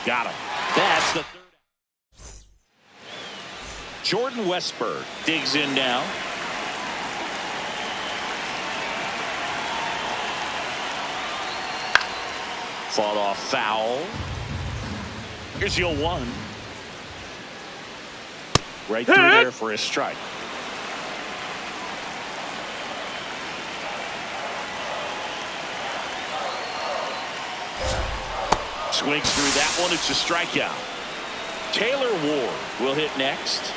Got him. That's the third. Jordan Westberg digs in now. Fought off foul. Here's your 1. Right through there for a strike. Swings through that one. It's a strikeout. Taylor Ward will hit next.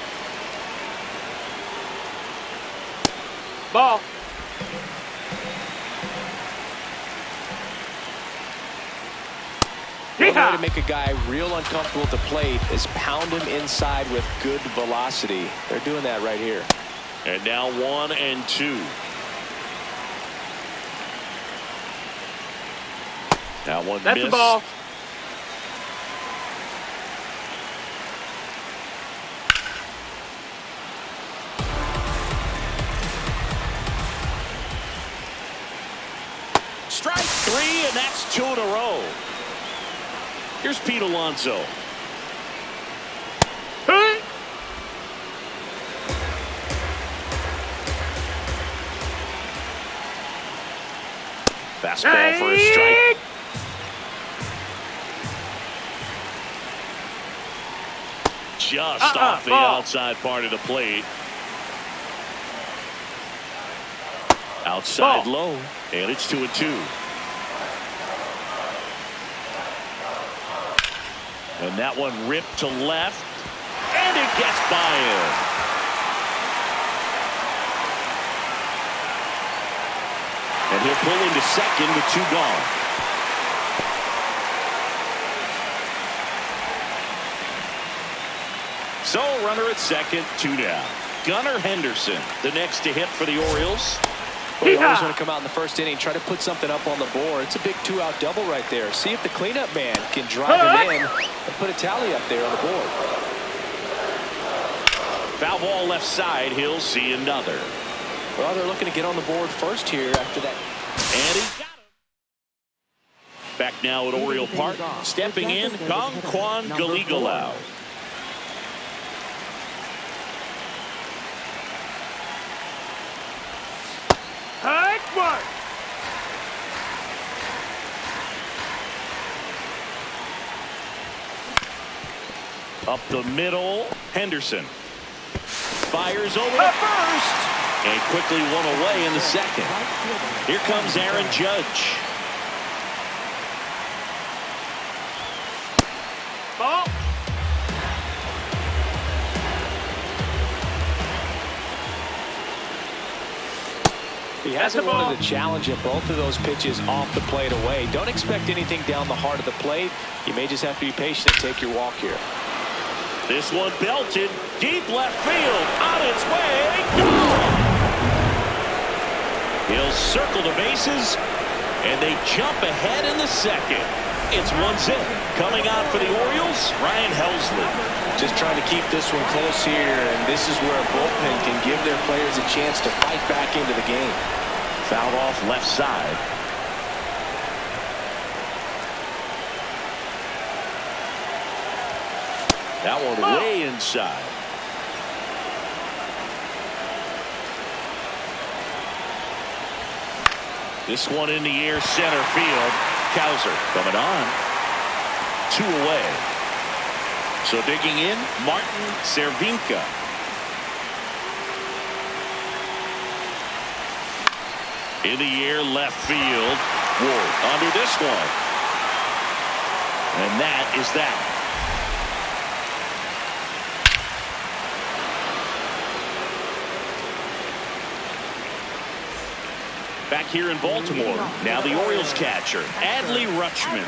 Ball. One way to make a guy real uncomfortable at the plate is pound him inside with good velocity. They're doing that right here. And now 1 and 2. Now one That's missed. the ball. Strike 3, and that's 2 in a row. Here's Pete Alonso. Fastball for a strike. Just off the outside part of the plate. Outside low, and it's 2 and 2. And that one ripped to left, and it gets by him. And he'll pull into second with 2 gone. So runner at second, 2 down. Gunnar Henderson, the next to hit for the Orioles. Well, you always want to come out in the first inning, try to put something up on the board. It's a big 2-out double right there. See if the cleanup man can drive him in and put a tally up there on the board. Foul ball left side. He'll see another. Well, they're looking to get on the board first here after that. And he got him. Back now at Oriole Park. Stepping in, Kwan Galigalau. Up the middle, Henderson fires over to first and quickly one away in the second. Here comes Aaron Judge. Ball. He hasn't wanted to challenge him. Both of those pitches off the plate away. Don't expect anything down the heart of the plate. You may just have to be patient and take your walk here. This one belted deep left field, on its way, gone! He'll circle the bases, and they jump ahead in the second. It's 1-0. Coming out for the Orioles, Ryan Helsley. Just trying to keep this one close here, and this is where a bullpen can give their players a chance to fight back into the game. Fouled off left side. That one way inside. This one in the air, center field. Cowser coming on. 2 away. So digging in, Martin Cervinka. In the air, left field. Ward under this one. And that is that. Back here in Baltimore, now the Orioles catcher, Adley Rutschman.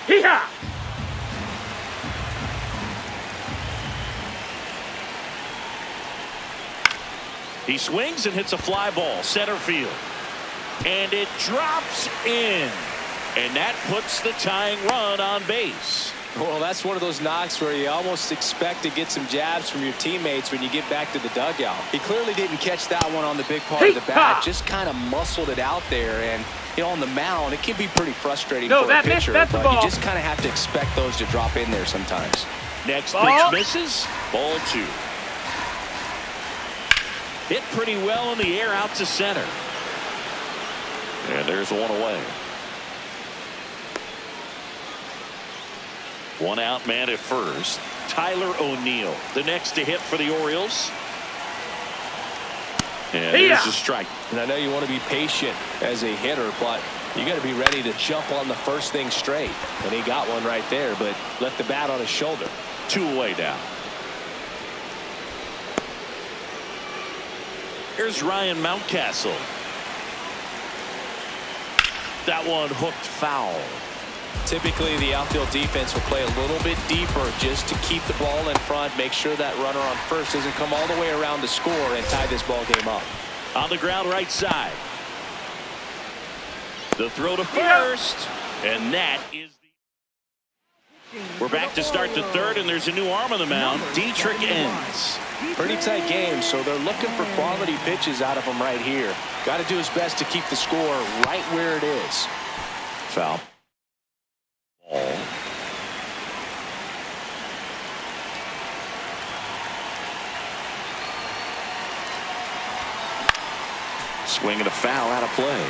Hee-haw! He swings and hits a fly ball center field, and it drops in, and that puts the tying run on base. Well, that's one of those knocks where you almost expect to get some jabs from your teammates when you get back to the dugout. He clearly didn't catch that one on the big part of the bat, just kind of muscled it out there. And you know, on the mound, it can be pretty frustrating for a pitcher, but you just kind of have to expect those to drop in there sometimes. Next pitch misses. Ball 2. Hit pretty well in the air out to center. And there's one away. One out, man at first. Tyler O'Neill, the next to hit for the Orioles. And there's a strike. And I know you want to be patient as a hitter, but you got to be ready to jump on the first thing straight. And he got one right there, but left the bat on his shoulder. 2 away now. Here's Ryan Mountcastle. That one hooked foul. Typically, the outfield defense will play a little bit deeper just to keep the ball in front, make sure that runner on first doesn't come all the way around to score and tie this ball game up. On the ground right side. The throw to first, and that is the... We're back to start the third, and there's a new arm on the mound. Dietrich ends. Pretty tight game, so they're looking for quality pitches out of him right here. Got to do his best to keep the score right where it is. Foul. Ball. Swing and a foul out of play.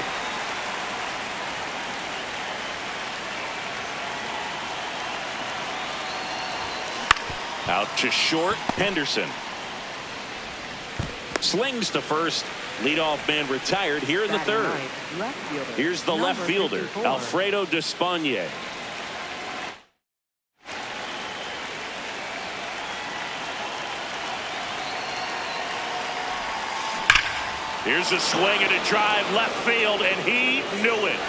Out to short, Henderson. Slings to first. Leadoff man retired here in the third. Here's the left fielder, Alfredo Despaigne. Here's a swing and a drive left field, and he knew it.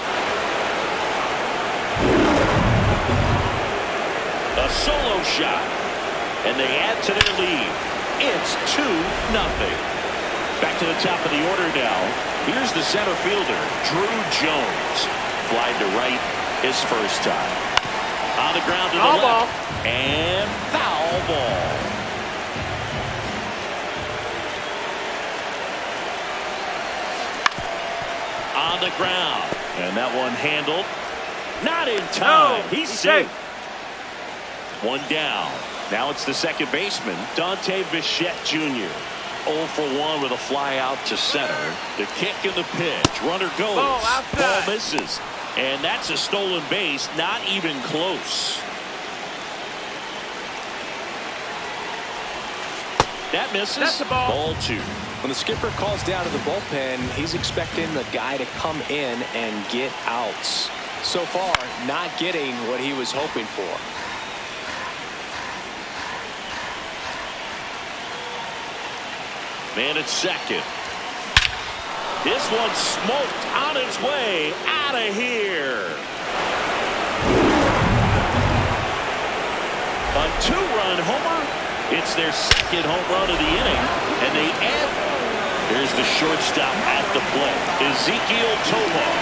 A solo shot, and they add to their lead. It's 2-0. Back to the top of the order now. Here's the center fielder, Drew Jones. Flied to right his first time. On the ground to the left. And foul ball. On the ground. And that one handled. Not in time. No, he's safe. One down. Now it's the second baseman, Dante Bichette Jr. 0 for 1 with a fly out to center. The kick and the pitch. Runner goes. Ball misses. And that's a stolen base. Not even close. That misses. That's the ball. Ball 2. When the skipper calls down to the bullpen, he's expecting the guy to come in and get outs. So far, not getting what he was hoping for. Man at second. This one smoked on its way out of here. A 2-run homer. It's their second home run of the inning, and they add. Here's the shortstop at the plate, Ezekiel Tovar.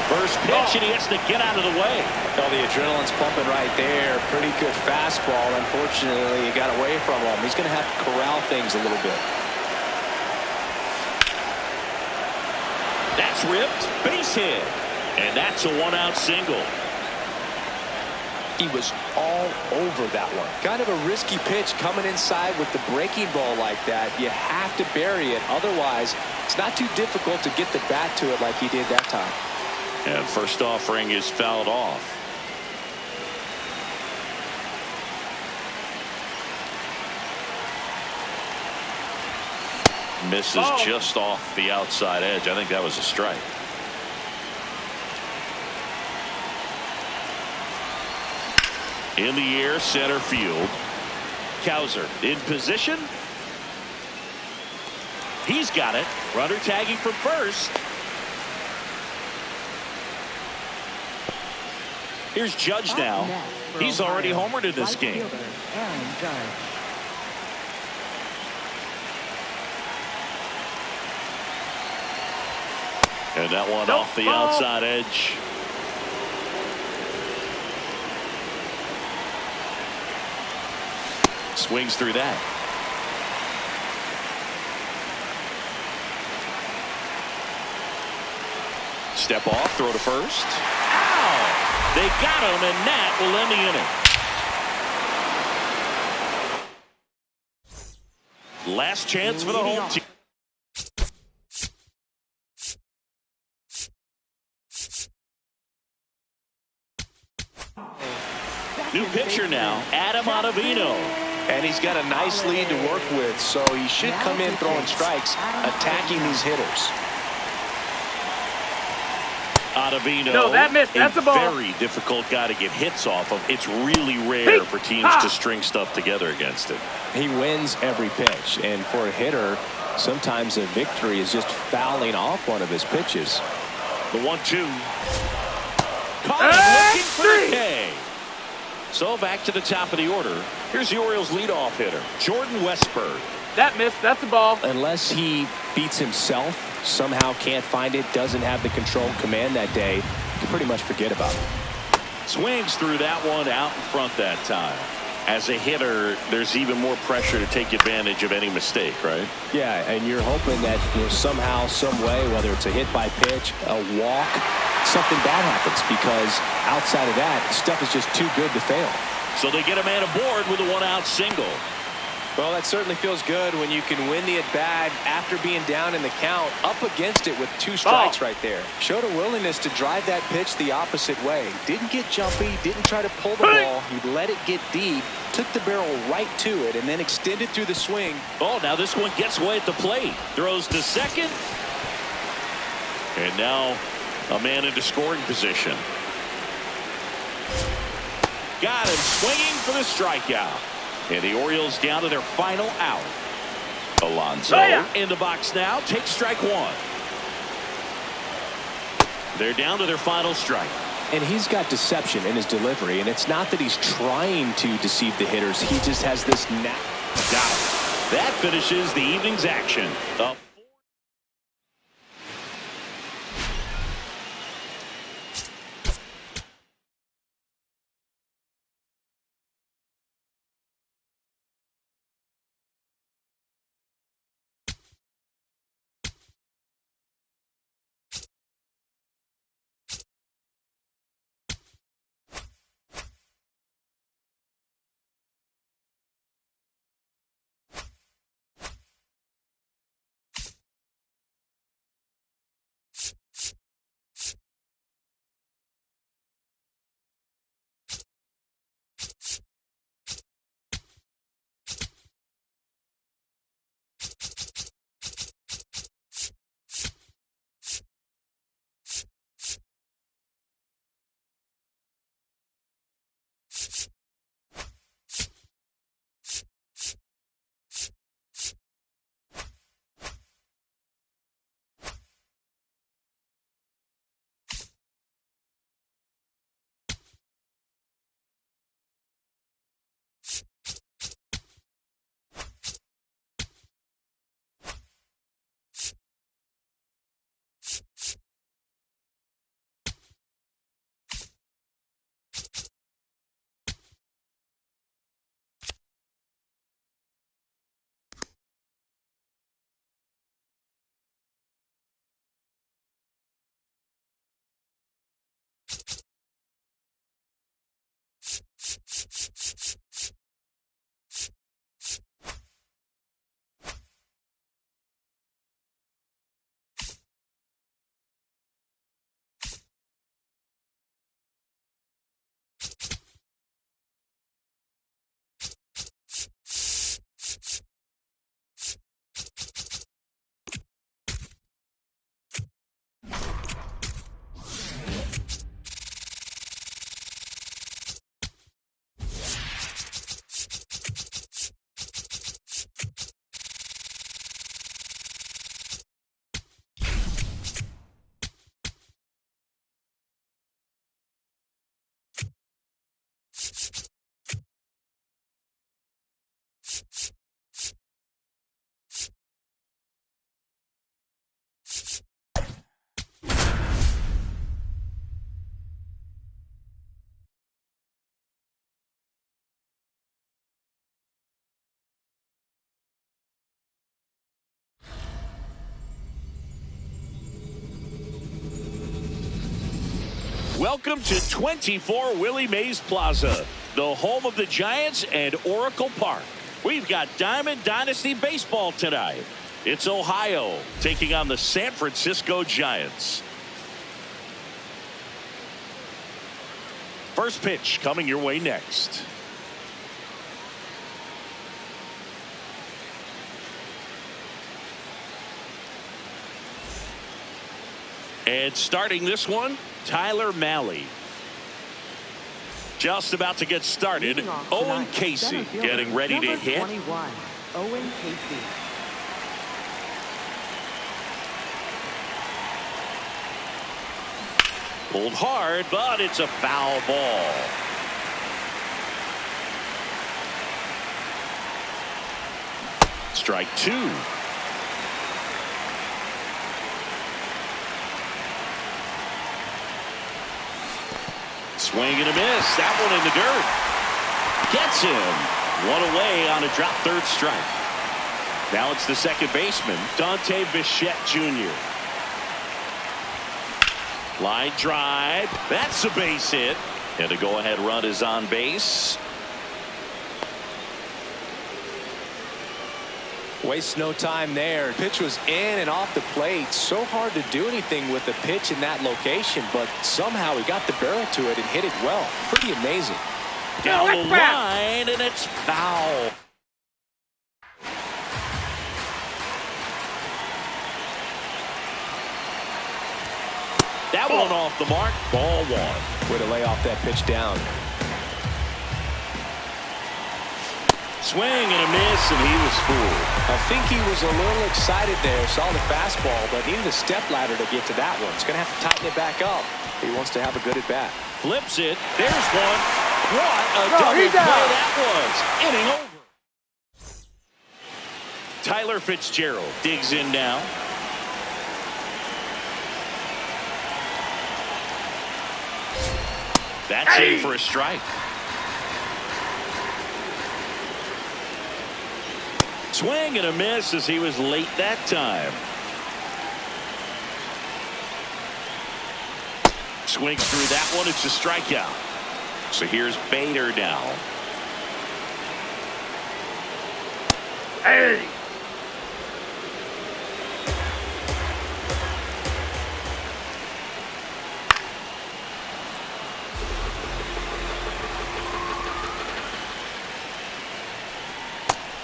First pitch, and he has to get out of the way. Oh, the adrenaline's pumping right there. Pretty good fastball. Unfortunately, he got away from him. He's going to have to corral things a little bit. That's ripped. Base hit. And that's a 1-out single. He was all over that one. Kind of a risky pitch coming inside with the breaking ball like that. You have to bury it. Otherwise, it's not too difficult to get the bat to it like he did that time. And first offering is fouled off. Misses just off the outside edge. I think that was a strike. In the air, center field. Kowser in position. He's got it. Runner tagging from first. Here's Judge now. He's already homered in this game. And that one off the outside edge. Swings through that. Step off, throw to first. Ow! They got him, and that will end the inning. Last chance for the home team. New pitcher now, Adam Ottavino. And he's got a nice lead to work with, so he should come in throwing strikes, attacking these hitters. Ottavino, no, that missed. That's a ball. Very difficult guy to get hits off of. It's really rare for teams to string stuff together against him. He wins every pitch, and for a hitter, sometimes a victory is just fouling off one of his pitches. The 1-2. Caught looking for the K. So back to the top of the order. Here's the Orioles leadoff hitter, Jordan Westburg. That missed. That's a ball. Unless he beats himself, somehow can't find it, doesn't have the control command that day, you can pretty much forget about it. Swings through that one out in front that time. As a hitter, there's even more pressure to take advantage of any mistake, right? Yeah, and you're hoping that somehow, some way, whether it's a hit by pitch, a walk, something bad happens, because outside of that, stuff is just too good to fail. So they get a man aboard with a one-out single. Well, that certainly feels good when you can win the at-bat after being down in the count, up against it with 2 strikes right there. Showed a willingness to drive that pitch the opposite way. Didn't get jumpy, didn't try to pull the ball. He let it get deep, took the barrel right to it, and then extended through the swing. Oh, now this one gets away at the plate. Throws to second. And now a man into scoring position. Got him swinging for the strikeout. And the Orioles down to their final out. Alonso in the box now. Takes strike 1. They're down to their final strike. And he's got deception in his delivery. And it's not that he's trying to deceive the hitters. He just has this knack. Got it. That finishes the evening's action. Welcome to 24 Willie Mays Plaza, the home of the Giants and Oracle Park. We've got Diamond Dynasty Baseball tonight. It's Ohio taking on the San Francisco Giants. First pitch coming your way next. And starting this one, Tyler Mahle. Just about to get started, Owen Casey getting ready to hit. 21, Owen Casey. Pulled hard, but it's a foul ball. Strike two. Swing and a miss. That one in the dirt. Gets him. One away on a drop third strike. Now it's the second baseman, Dante Bichette Jr. Line drive. That's a base hit. And a go-ahead run is on base. Waste no time there. Pitch was in and off the plate. So hard to do anything with the pitch in that location, but somehow he got the barrel to it and hit it well. Pretty amazing. Down the line, and it's foul. That one off the mark. Ball one. Way to lay off that pitch down. Swing and a miss, and he was fooled. I think he was a little excited there. Saw the fastball, but needed a step ladder to get to that one. He's going to have to tighten it back up. He wants to have a good at bat. Flips it. There's one. What a double play that was. Inning over. Tyler Fitzgerald digs in now. That's in for a strike. Swing and a miss as he was late that time. Swings through that one. It's a strikeout. So here's Bader now. Hey!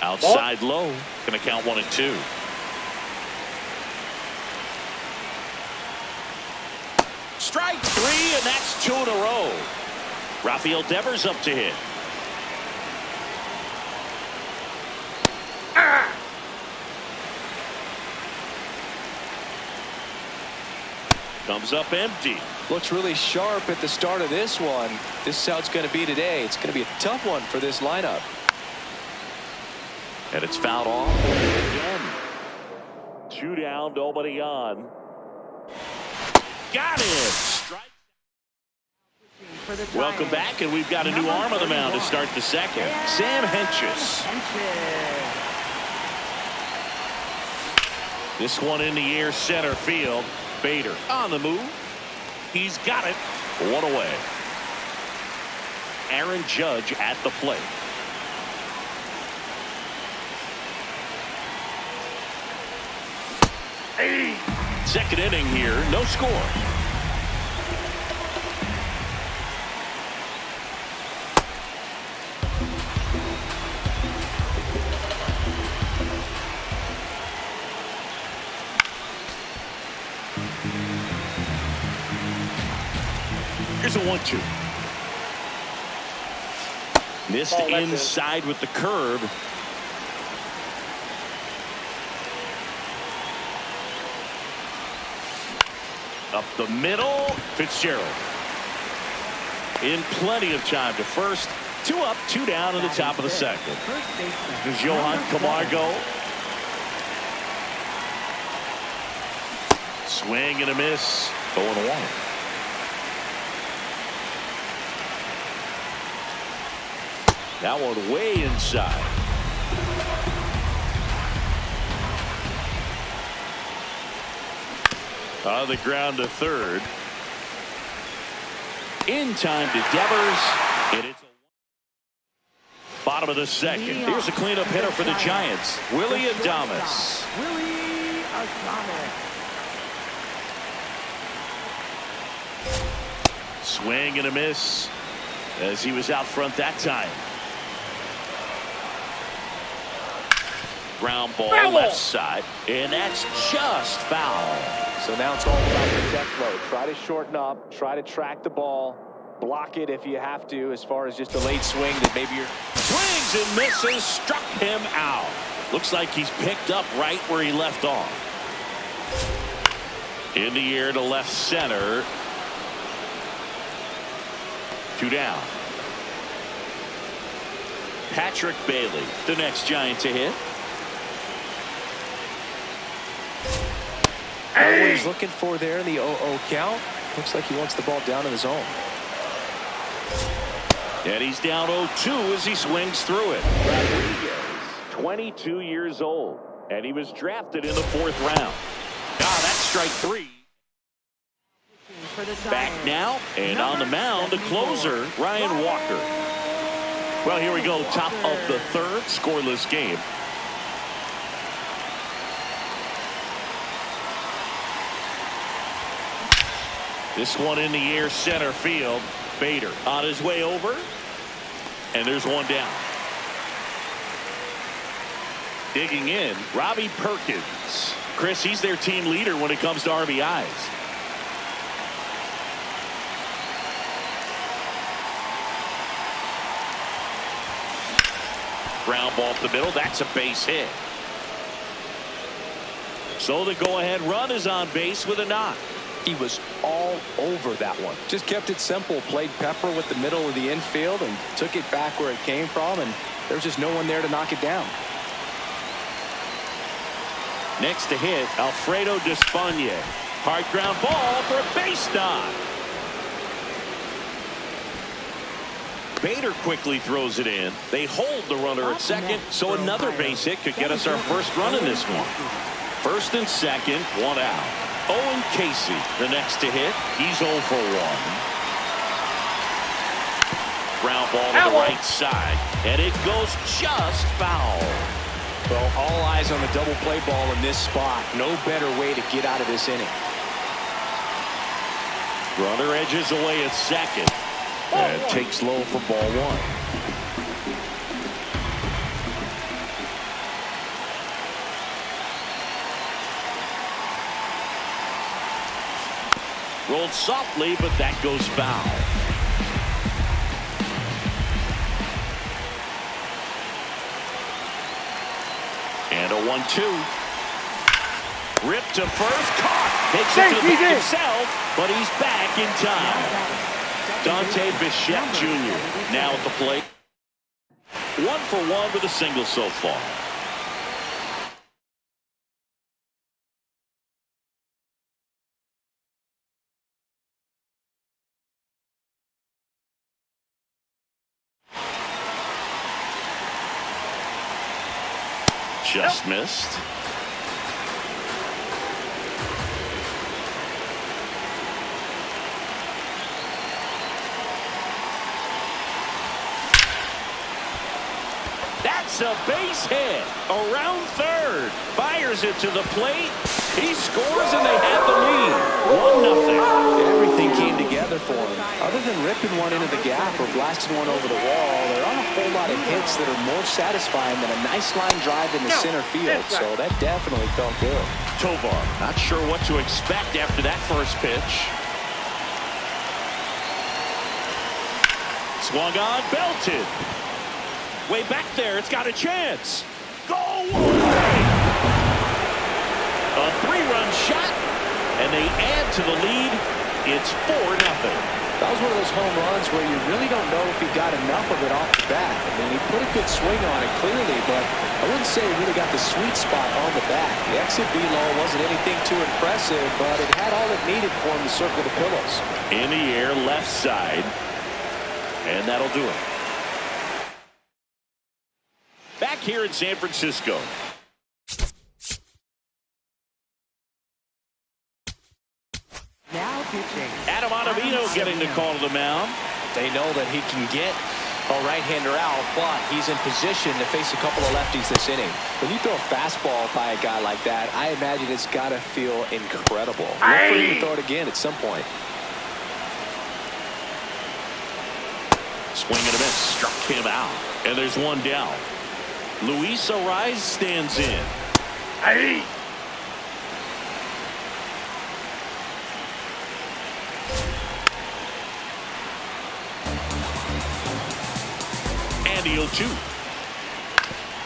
Outside low. Going to count 1 and 2. Strike three, and that's 2 in a row. Rafael Devers up to hit. Comes up empty. Looks really sharp at the start of this one. This is how it's going to be today. It's going to be a tough one for this lineup. And it's fouled off again. 2 down, nobody on. Got it. Strike. Welcome back, and we've got a new arm on the mound to start the second. Sam Hentges. This one in the air, center field. Bader on the move. He's got it. 1 away. Aaron Judge at the plate. Second inning here, no score. Here's a 1-2. Missed inside with the curve. Up the middle, Fitzgerald. In plenty of time to first. 2 up, 2 down in the top of the second. There's Johan Camargo. Swing and a miss. 0-1. That one way inside. On the ground to third. In time to Devers. And it's bottom of the second. Here's a cleanup hitter for the Giants, Willie Adames. Willie Adames. Swing and a miss as he was out front that time. Ground ball left side, and that's just foul. So now it's all about protect mode. Try to shorten up, try to track the ball, block it if you have to, as far as just a late swing that maybe you're... Swings and misses, struck him out. Looks like he's picked up right where he left off. In the air to left center. 2 down. Patrick Bailey, the next Giant to hit. What he's looking for there in the 0-0 count. Looks like he wants the ball down in the zone. And he's down 0-2 as he swings through it. Rodriguez, 22 years old, and he was drafted in the 4th round. That's strike 3. Back now, and on the mound, the closer, Ryan Walker. Well, here we go, top of the 3rd, scoreless game. This one in the air, center field. Bader on his way over, and there's one down. Digging in, Robbie Perkins. Chris, he's their team leader when it comes to RBIs. Ground ball up the middle. That's a base hit. So the go-ahead run is on base with a knock. He was all over that one. Just kept it simple. Played pepper with the middle of the infield and took it back where it came from, and there's just no one there to knock it down. Next to hit, Alfredo Despaigne. Hard ground ball for a base knock. Bader quickly throws it in. They hold the runner at second, so another base hit could get us our first run in this one. First and second, 1 out. Owen Casey, the next to hit. He's 0 for 1. Ground ball to the right side, and it goes just foul. Well, all eyes on the double play ball in this spot. No better way to get out of this inning. Runner edges away at second, and takes low for ball 1. Rolled softly, but that goes foul. And a 1-2. Ripped to first, caught. Takes it to the back himself, but he's back in time. Dante Bichette Jr. now at the plate. 1 for 1 with a single so far. Just missed. That's a base hit. Around third. Fires it to the plate. He scores and they have the lead. 1-0. Everything came together for him. Other than ripping one into the gap or blasting one over the wall, there aren't a whole lot of hits that are more satisfying than a nice line drive in the center field. So that definitely felt good. Tovar, not sure what to expect after that first pitch. Swung on, belted. Way back there, it's got a chance. Go away! A 3-run shot, and they add to the lead. It's 4-0. That was one of those home runs where you really don't know if he got enough of it off the bat. I mean, he put a good swing on it clearly, but I wouldn't say he really got the sweet spot on the bat. The exit velo wasn't anything too impressive, but it had all it needed for him to circle the pillows. In the air, left side, and that'll do it. Back here in San Francisco. Now pitching. Adam Ottavino getting the call to the mound. They know that he can get a right-hander out, but he's in position to face a couple of lefties this inning. When you throw a fastball by a guy like that, I imagine it's got to feel incredible. Look for him to throw it again at some point. Swing and a miss. Struck him out. And there's one down. Luis Ariz stands in. And he'll shoot.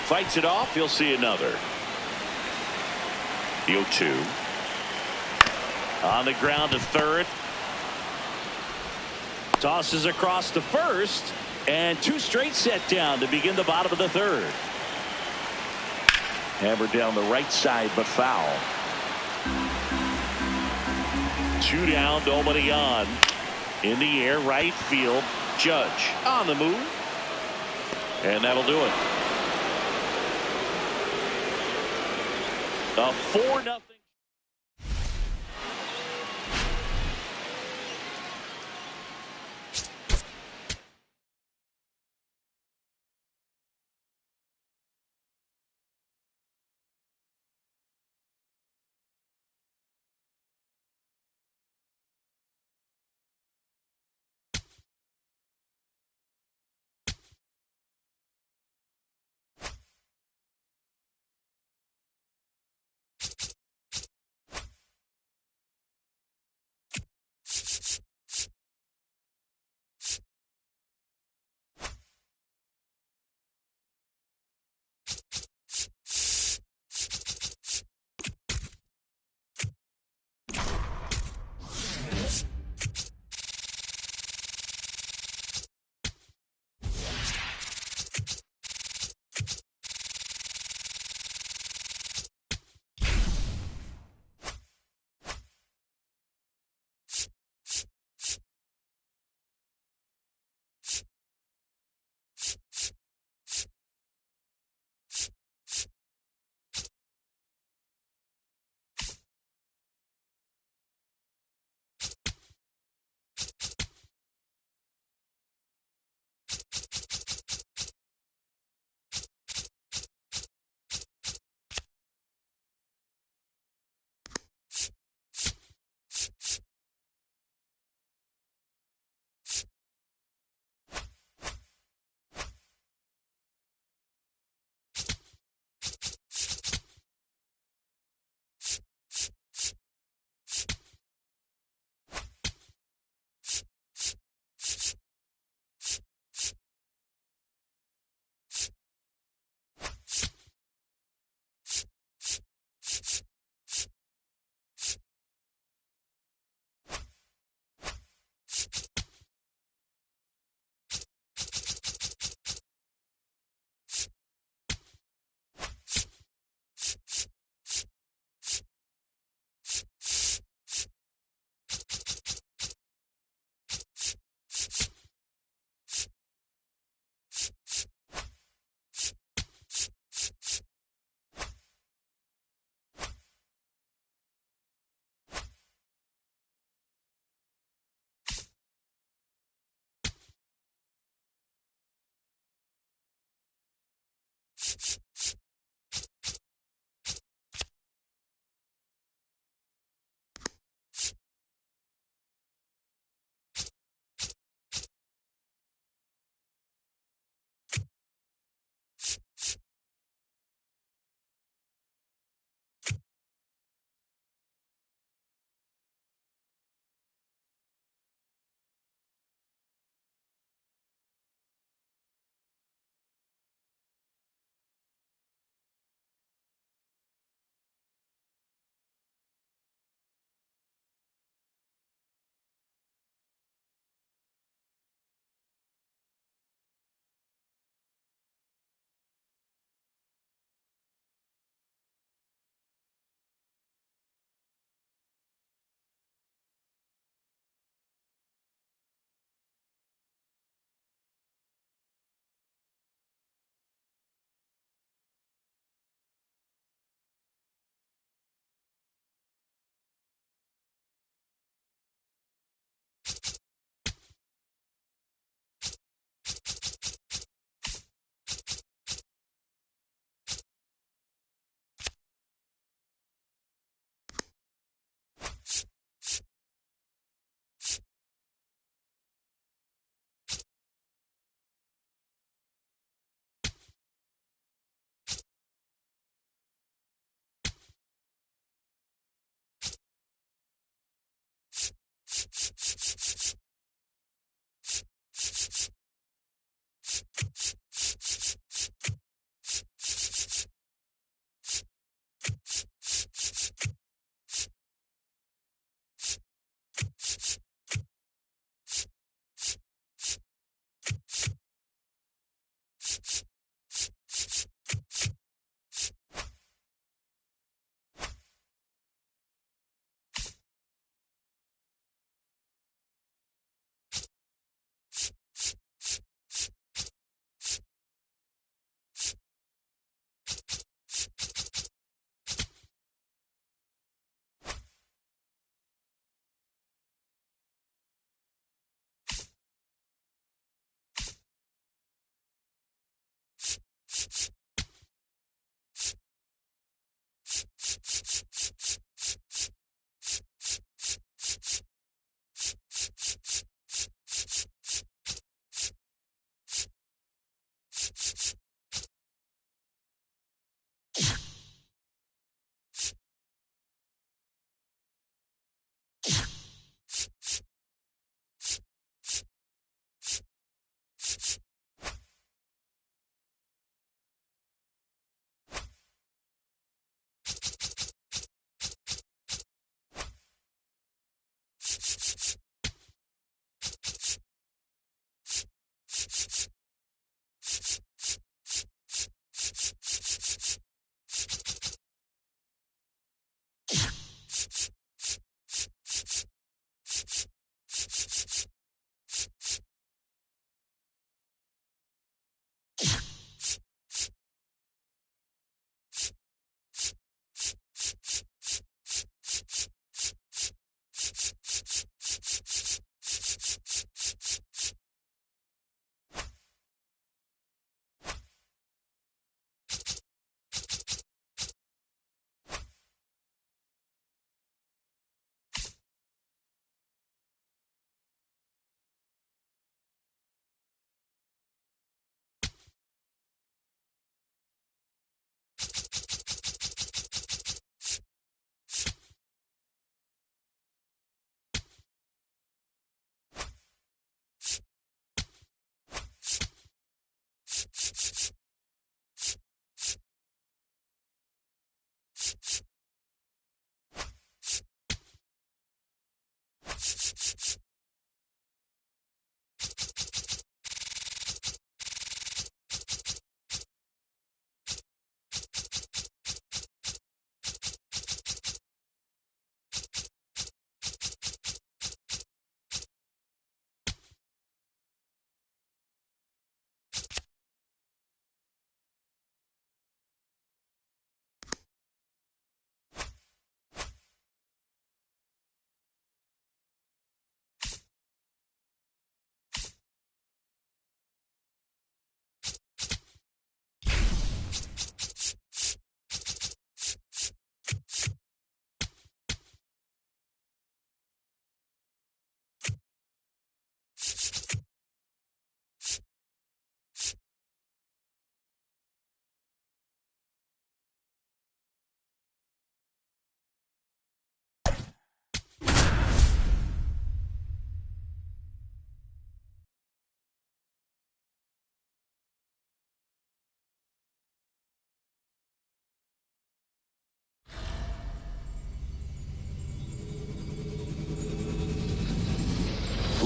Fights it off. He'll see another. The 0-2. On the ground to third. Tosses across to first. And 2 straight set down to begin the bottom of the third. Hammered down the right side, but foul. 2 down, nobody on. In the air, right field. Judge on the move. And that'll do it. A 4-0.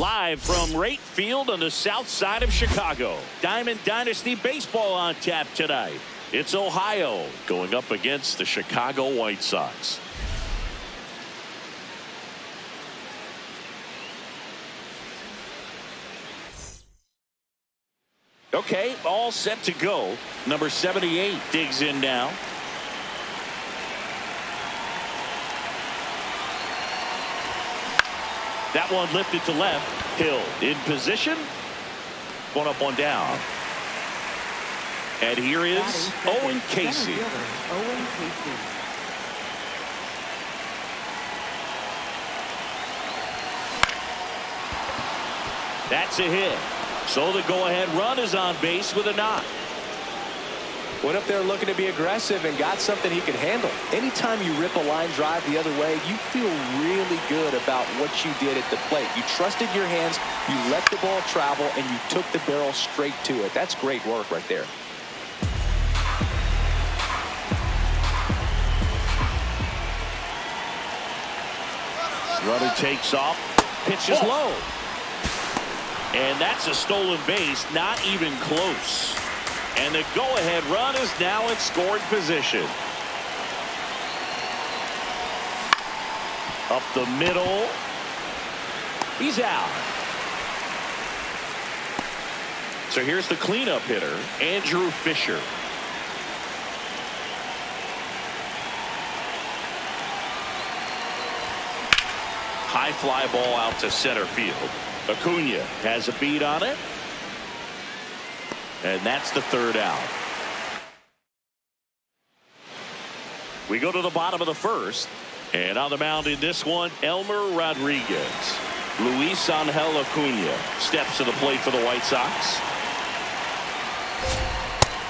Live from right field on the south side of Chicago. Diamond Dynasty Baseball on tap tonight. It's Ohio going up against the Chicago White Sox. Okay, all set to go. Number 78 digs in now. That one lifted to left. Hill in position. One up, one down. And here is Owen Casey. That's a hit. So the go-ahead run is on base with a knock. Went up there looking to be aggressive and got something he could handle. Anytime you rip a line drive the other way, you feel really good about what you did at the plate. You trusted your hands, you let the ball travel, and you took the barrel straight to it. That's great work right there. Runner takes off, pitches low. And that's a stolen base, not even close. And the go-ahead run is now in scoring position. Up the middle. He's out. So here's the cleanup hitter, Andrew Fisher. High fly ball out to center field. Acuna has a beat on it. And that's the third out. We go to the bottom of the first. And on the mound in this one, Elmer Rodriguez. Luis Angel Acuna steps to the plate for the White Sox.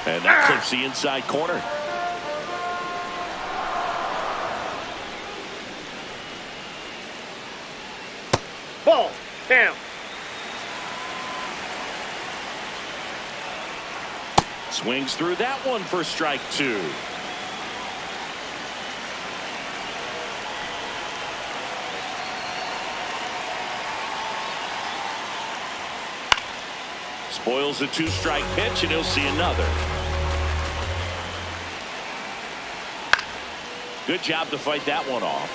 And that clips the inside corner. Ball. Damn. Swings through that one for strike two. Spoils a two-strike pitch, and he'll see another. Good job to fight that one off.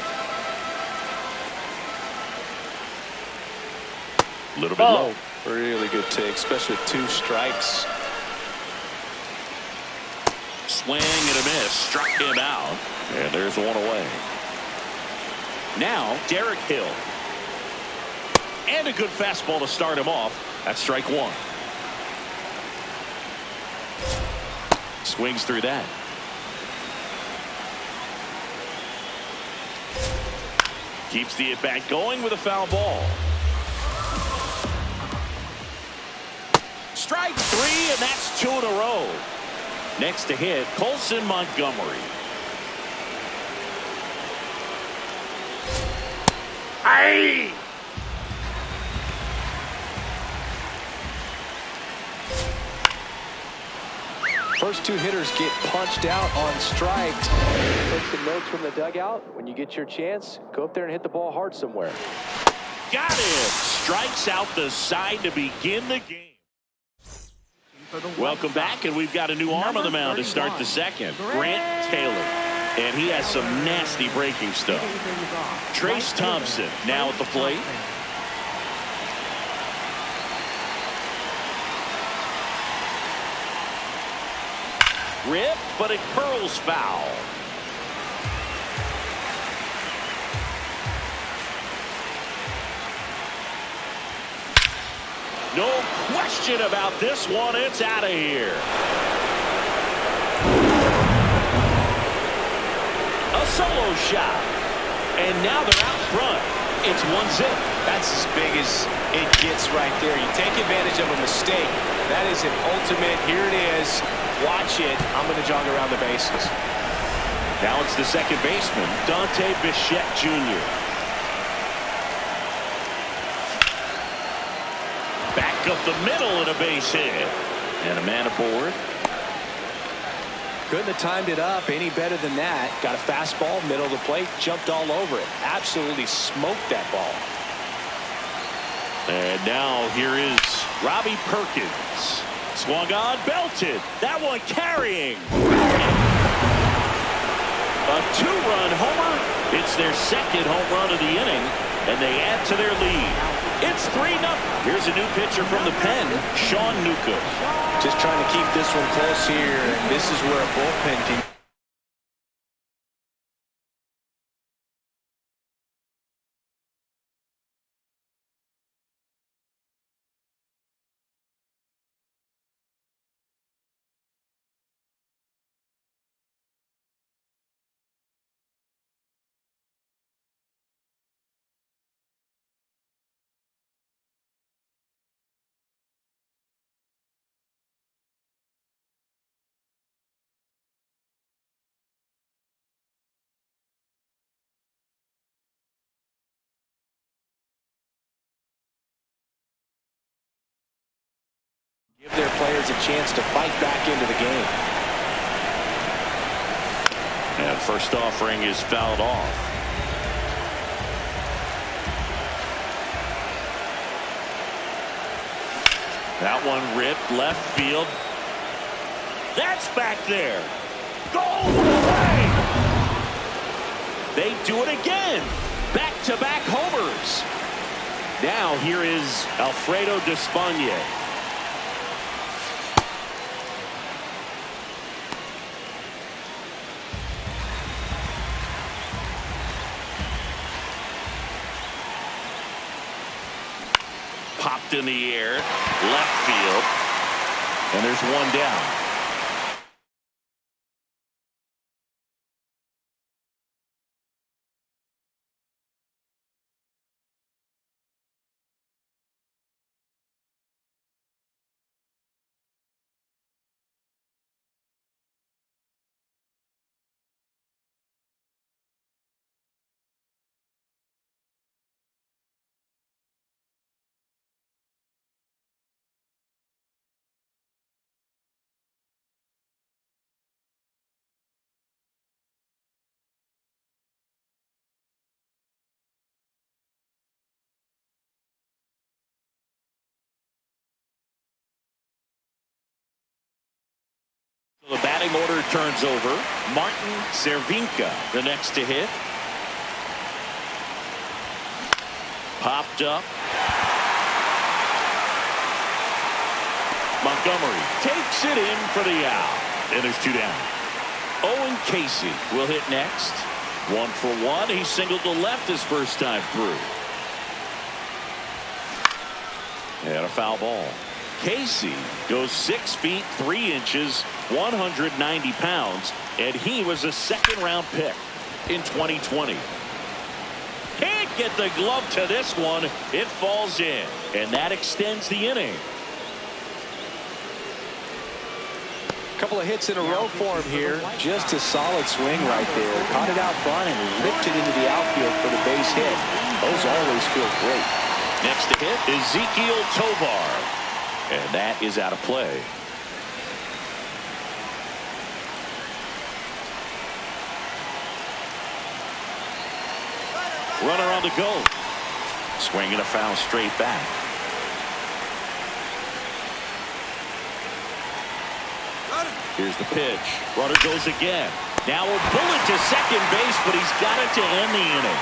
A little bit low. Really good take, especially two strikes. Swing and a miss. Struck him out. And there's one away. Now, Derek Hill. And a good fastball to start him off. That's strike one. Swings through that. Keeps the at-bat going with a foul ball. Strike three, and that's two in a row. Next to hit, Colson Montgomery. Aye. First two hitters get punched out on strikes. Take some notes from the dugout. When you get your chance, go up there and hit the ball hard somewhere. Got him. Strikes out the side to begin the game. Welcome back, and we've got a new arm on the mound to start the second. Grant Taylor. And he has some nasty breaking stuff. Trace Thompson now at the plate. Rip, but it curls foul. No question about this one. It's out of here. A solo shot. And now they're out front. It's 1-0. That's as big as it gets right there. You take advantage of a mistake. That is an ultimate. Here it is. Watch it. I'm going to jog around the bases. Now it's the second baseman, Dante Bichette Jr. Back up the middle and a base hit. And a man aboard. Couldn't have timed it up any better than that. Got a fastball, middle of the plate, jumped all over it. Absolutely smoked that ball. And now here is Robbie Perkins. Swung on, belted. That one carrying. A two-run homer. It's their second home run of the inning, and they add to their lead. It's 3-0. Here's a new pitcher from the pen, Sean Newcomb. Just trying to keep this one close here, and this is where a bullpen can. Give their players a chance to fight back into the game. And first offering is fouled off. That one ripped left field. That's back there. Goal away. They do it again. Back-to-back homers. Now here is Alfredo Despaigne. Popped in the air, left field, and there's one down. The batting order turns over. Martin Cervinka, the next to hit. Popped up. Montgomery takes it in for the out. And there's two down. Owen Casey will hit next. 1 for 1. He singled to left his first time through. And a foul ball. Casey goes 6 feet 3 inches, 190 pounds, and he was a second-round pick in 2020. Can't get the glove to this one. It falls in, and that extends the inning. A couple of hits in a row for him here. Just a solid swing right there. Caught it out front and ripped it into the outfield for the base hit. Those always feel great. Next to hit, Ezekiel Tovar. And that is out of play. Runner on the go. Swinging a foul straight back. Here's the pitch. Runner goes again. Now a bullet to second base, but he's got it to end the inning.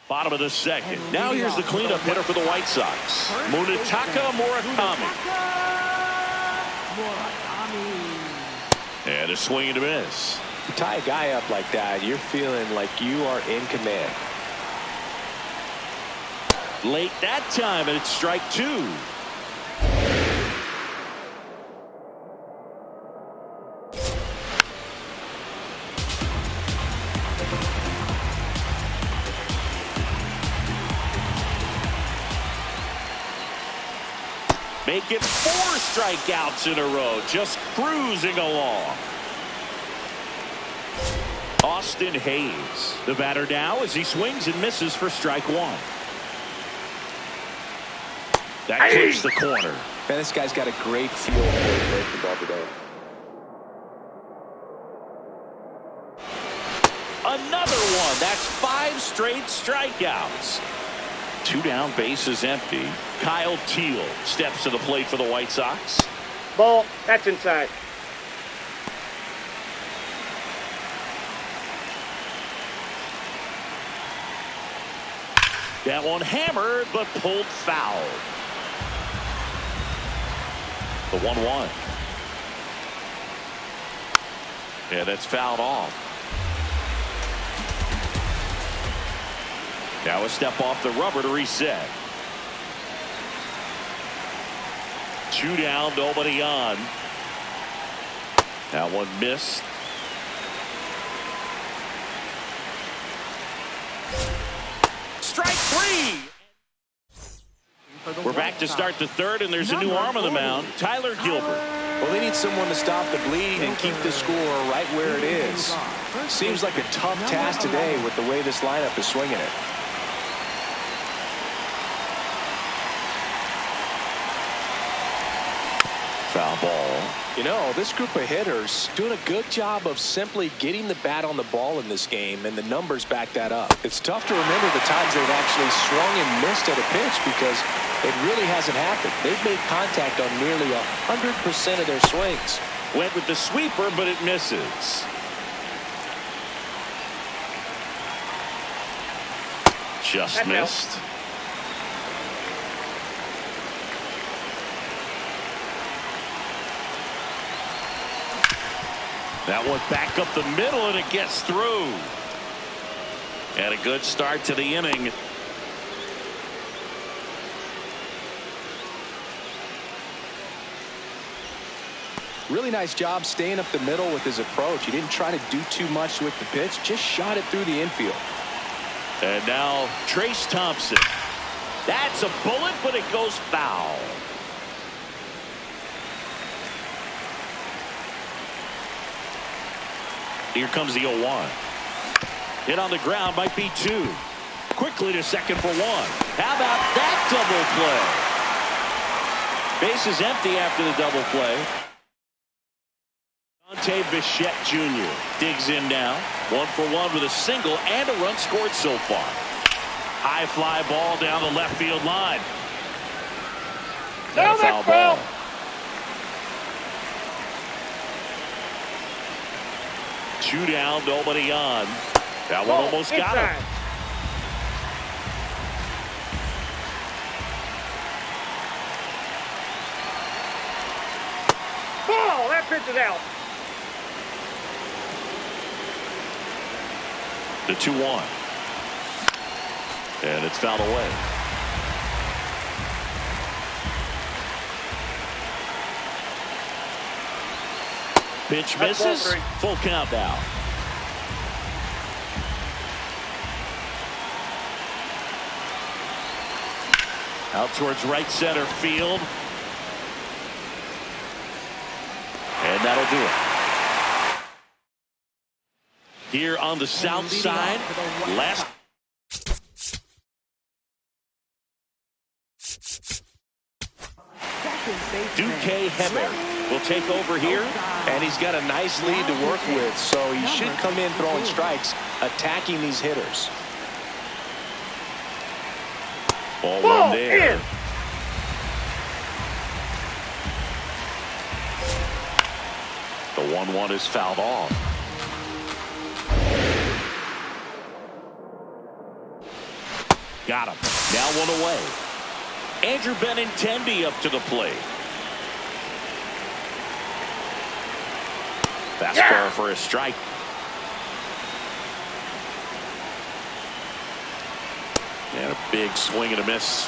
Bottom of the second. Now here's the cleanup hitter for the White Sox, Munetaka Murakami. And a swing and a miss. You tie a guy up like that, you're feeling like you are in command. Late that time, and it's strike 2. Make it 4 strikeouts in a row, just cruising along. Austin Hayes, the batter now, as he swings and misses for strike 1. That clips the corner. Man, this guy's got a great feel for break the ball today. Another one. That That's 5 straight strikeouts. 2 down, bases empty. Kyle Teal steps to the plate for the White Sox. Ball. That's inside. That one hammered, but pulled foul. The 1-1. Yeah, that's fouled off. Now a step off the rubber to reset. 2 down, nobody on. That one missed. Strike 3. We're back to start the 3rd, and there's a new arm on the mound, Tyler Gilbert. Well, they need someone to stop the bleed and keep the score right where it is. Seems like a tough task today with the way this lineup is swinging it. Foul ball. You know, this group of hitters doing a good job of simply getting the bat on the ball in this game, and the numbers back that up. It's tough to remember the times they've actually swung and missed at a pitch because it really hasn't happened. They've made contact on nearly 100% of their swings. Went with the sweeper, but it misses. Just That's missed. That one back up the middle, and it gets through. And a good start to the inning. Really nice job staying up the middle with his approach. He didn't try to do too much with the pitch, just shot it through the infield. And now Trace Thompson. That's a bullet, but it goes foul. Here comes the 0-1. Hit on the ground, might be 2. Quickly to second for 1. How about that double play? Base is empty after the double play. Mlb The Show Jr. digs in now. 1 for 1 with a single and a run scored so far. High fly ball down the left field line. No, foul that's ball. foul. 2 down, nobody on. That one almost got him. Ball. That pitch is out. The 2-1. And it's fouled away. Pitch misses. Full count now. Out towards right center field. And that'll do it. Here on the south side, last. Duque Heber will take over here. And he's got a nice lead to work with, so he should come in throwing strikes, attacking these hitters. Ball one there. In. The 1-1 is fouled off. Got him. Now 1 away. Andrew Benintendi up to the plate. Fastball for a strike. And a big swing and a miss.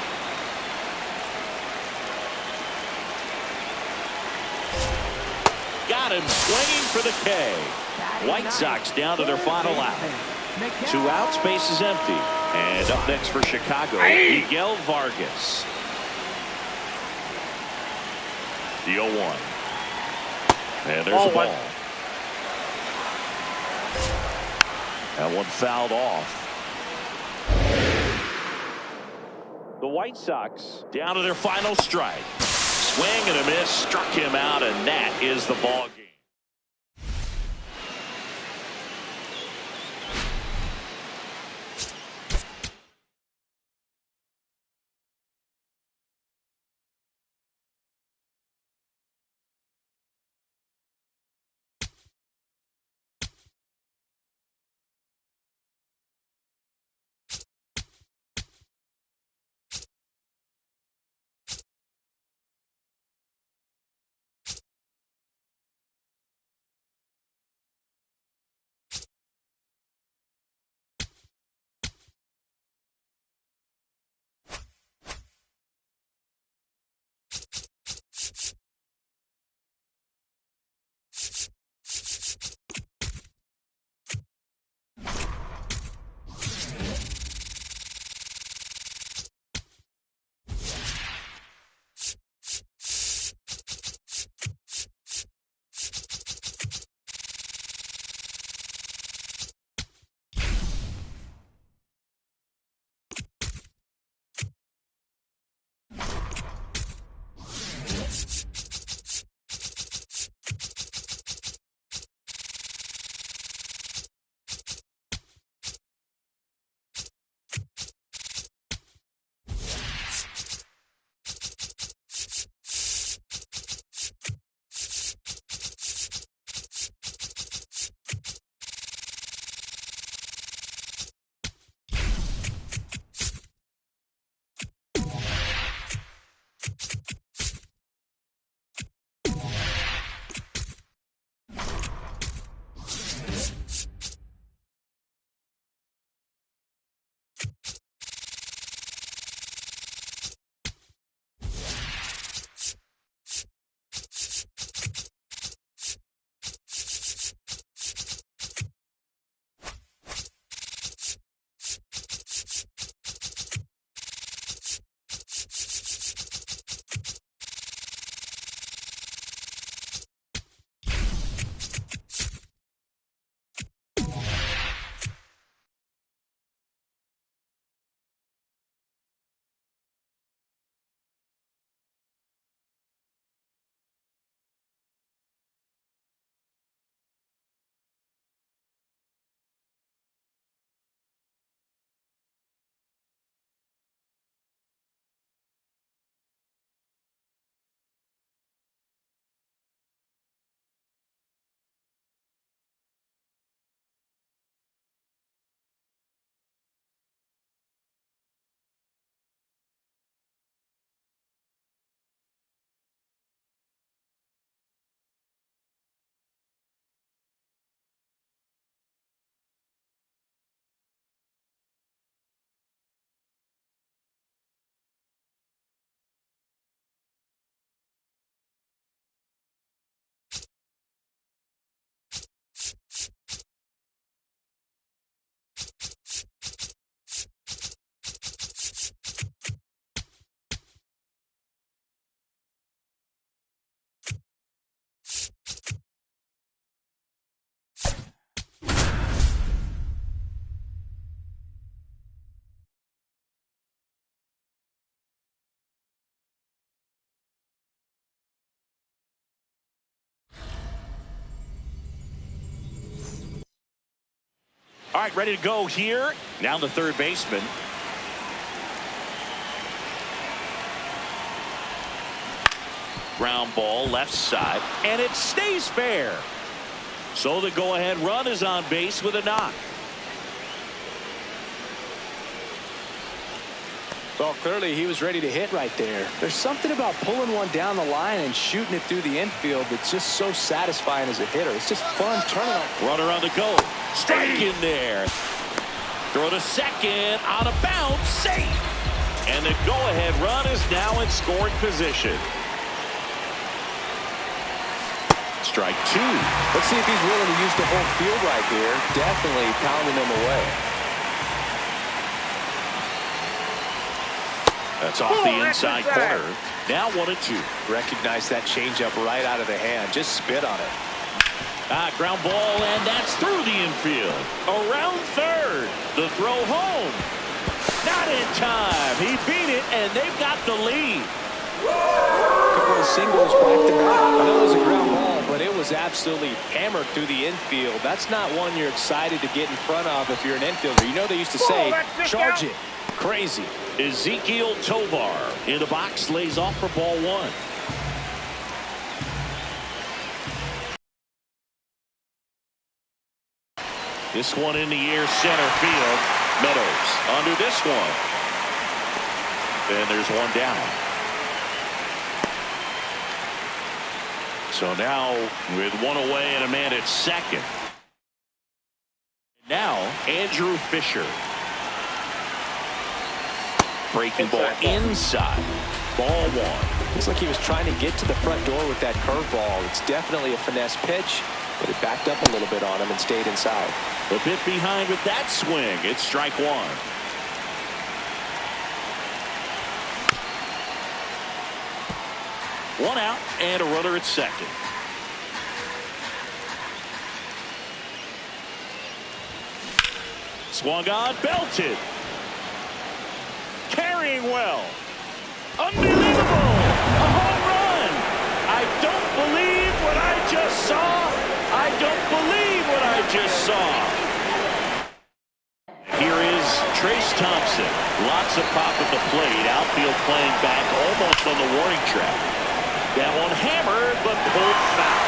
Got him swinging for the K. White Sox down to their final out. 2 outs, base is empty. And up next for Chicago, Miguel Vargas. The 0-1. And there's a ball. That one fouled off. The White Sox down to their final strike. Swing and a miss, struck him out, and that is the ball game. right, ready to go here. Now the third baseman. Ground ball left side, and it stays fair. So the go-ahead run is on base with a knock. Well, clearly he was ready to hit right there. There's something about pulling one down the line and shooting it through the infield that's just so satisfying as a hitter. It's just fun turning on. Runner on the go. Strike in there. Throw to second. Out of bounds. Safe. And the go-ahead run is now in scoring position. Strike two. Let's see if he's willing to use the whole field right here. Definitely pounding them away. That's off the inside corner. Now 1-2. Recognize that changeup right out of the hand. Just spit on it. Ground ball, and that's through the infield. Around third. The throw home. Not in time. He beat it, and they've got the lead. A couple of singles back to back. I know it was a ground ball, but it was absolutely hammered through the infield. That's not one you're excited to get in front of if you're an infielder. You know they used to say, charge it. Crazy. Ezekiel Tovar in the box, lays off for ball one. This one in the air, center field. Meadows under this one. And there's one down. So now with one away and a man at second. Now Andrew Fisher. Breaking ball inside. Ball one. Looks like he was trying to get to the front door with that curveball. It's definitely a finesse pitch, but it backed up a little bit on him and stayed inside. A bit behind with that swing. It's strike one. One out and a runner at second. Swung on, belted. Carrying well. Unbelievable. A home run. I don't believe what I just saw. I don't believe what I just saw. Here is Trace Thompson. Lots of pop at the plate. Outfield playing back almost on the warning track. That one hammered, but pulled foul.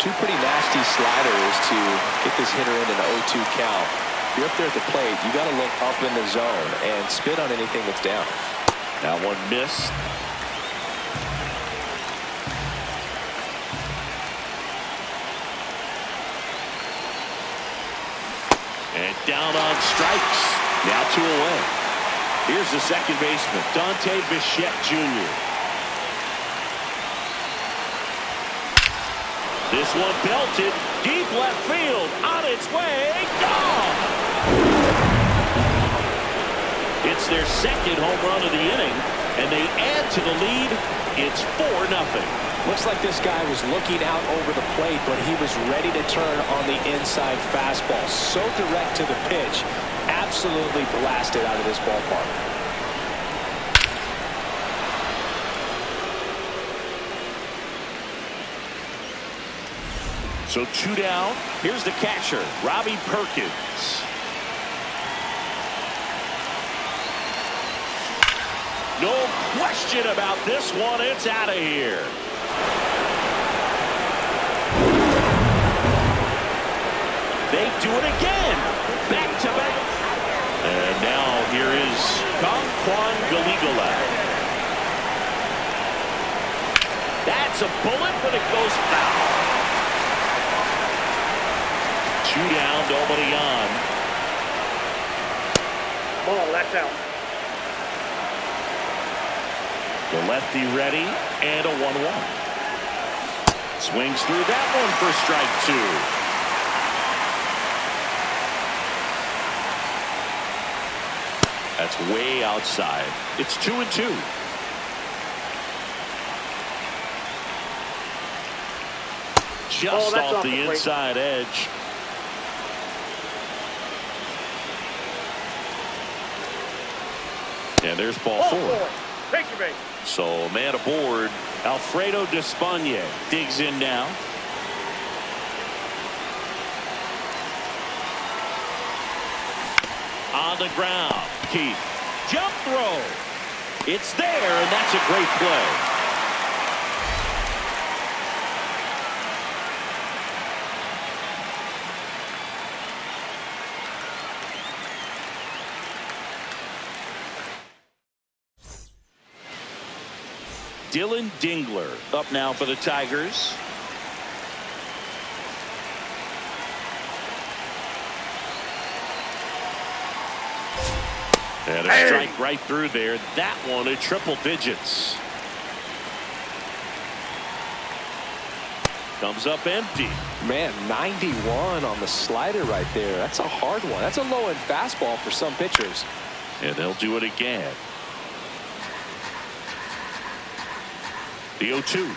Two pretty nasty sliders to get this hitter in an 0-2 count. If you're up there at the plate, you got to look up in the zone and spit on anything that's down. That one missed. And down on strikes. Now 2 away. Here's the second baseman, Dante Bichette Jr. This one belted, deep left field, on its way, gone! It's their second home run of the inning, and they add to the lead. It's 4-0. Looks like this guy was looking out over the plate, but he was ready to turn on the inside fastball. So direct to the pitch, absolutely blasted out of this ballpark. So 2 down. Here's the catcher, Robbie Perkins. No question about this one. It's out of here. They do it again. Back to back. And now here is Conquan Galigala. That's a bullet, but it goes foul. 2 down, nobody on. Ball, that's out. The lefty ready, and a 1-1. Swings through that one for strike 2. That's way outside. It's 2-2. Just off the inside edge. And there's ball 4. Take your base. So man aboard Alfredo Despagne digs in now. On the ground, Keith. Jump throw. It's there, and that's a great play. Dylan Dingler up now for the Tigers. And a strike right through there. That one at triple digits. Comes up empty. Man, 91 on the slider right there. That's a hard one. That's a low-end fastball for some pitchers. And they'll do it again. The 0-2.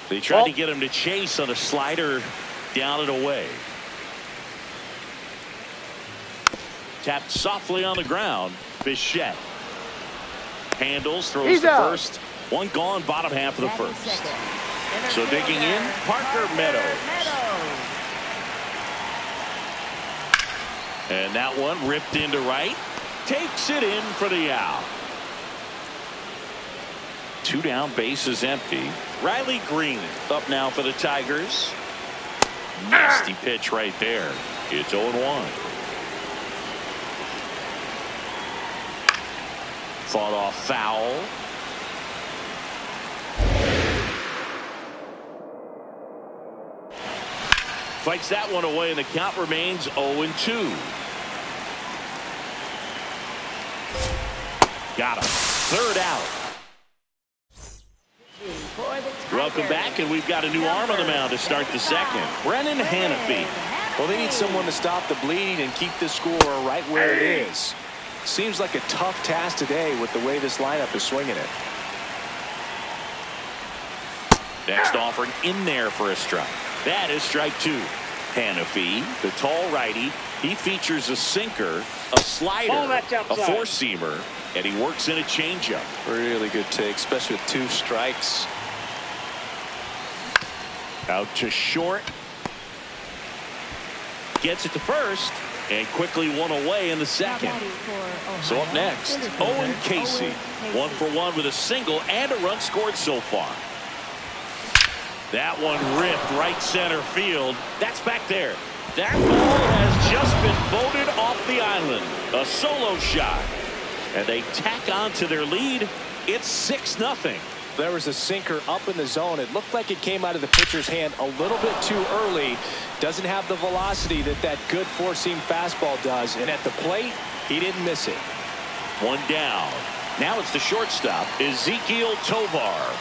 They tried to get him to chase on a slider down and away. Tapped softly on the ground. Bichette handles, throws to first. One gone, bottom half of the first. So digging in, Parker Meadows. And that one ripped into right. Takes it in for the out. 2 down, bases empty. Riley Green up now for the Tigers. Nasty pitch right there. It's 0-1. Fought off foul. Fights that one away, and the count remains 0-2. Got him. Third out. Welcome back, and we've got a new arm on the mound to start the second. Brennan Hannafy. Well, they need someone to stop the bleeding and keep the score right where it is. Seems like a tough task today with the way this lineup is swinging it. Next offering in there for a strike. That is strike 2. Hannafy, the tall righty, he features a sinker, a slider, a four-seamer, and he works in a changeup. Really good take, especially with 2 strikes. Out to short. Gets it to first. And quickly one away in the second. So up next, Owen Casey. 1 for 1 with a single and a run scored so far. That one ripped right center field. That's back there. That ball has just been voted off the island. A solo shot. And they tack on to their lead. It's 6-0. There was a sinker up in the zone. It looked like it came out of the pitcher's hand a little bit too early. Doesn't have the velocity that good four-seam fastball does. And at the plate, he didn't miss it. 1 down. Now it's the shortstop, Ezekiel Tovar.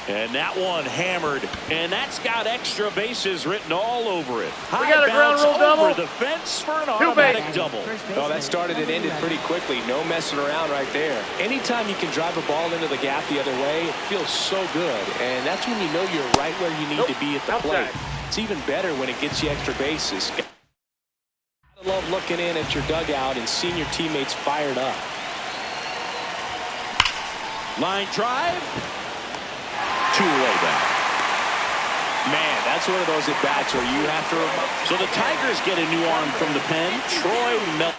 And that one hammered, and that's got extra bases written all over it. We got a ground rule double. Over the fence for an automatic double. Oh, that started and ended pretty quickly. No messing around right there. Anytime you can drive a ball into the gap the other way, it feels so good. And that's when you know you're right where you need to be at the plate. It's even better when it gets you extra bases. I love looking in at your dugout and seeing your teammates fired up. Line drive. 2 away back. Man, that's one of those at-bats where you have to... So the Tigers get a new arm from the pen, Troy Mlb.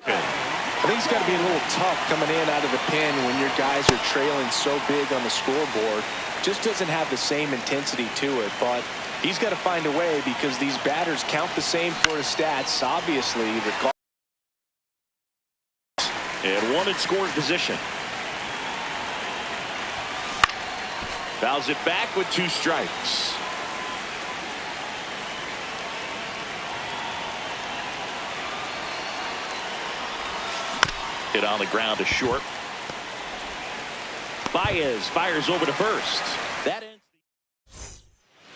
I think it's got to be a little tough coming in out of the pen when your guys are trailing so big on the scoreboard. Just doesn't have the same intensity to it, but he's got to find a way because these batters count the same for his stats, obviously. And one in scoring position. Fouls it back with 2 strikes. Hit on the ground to short. Baez fires over to first. That ends.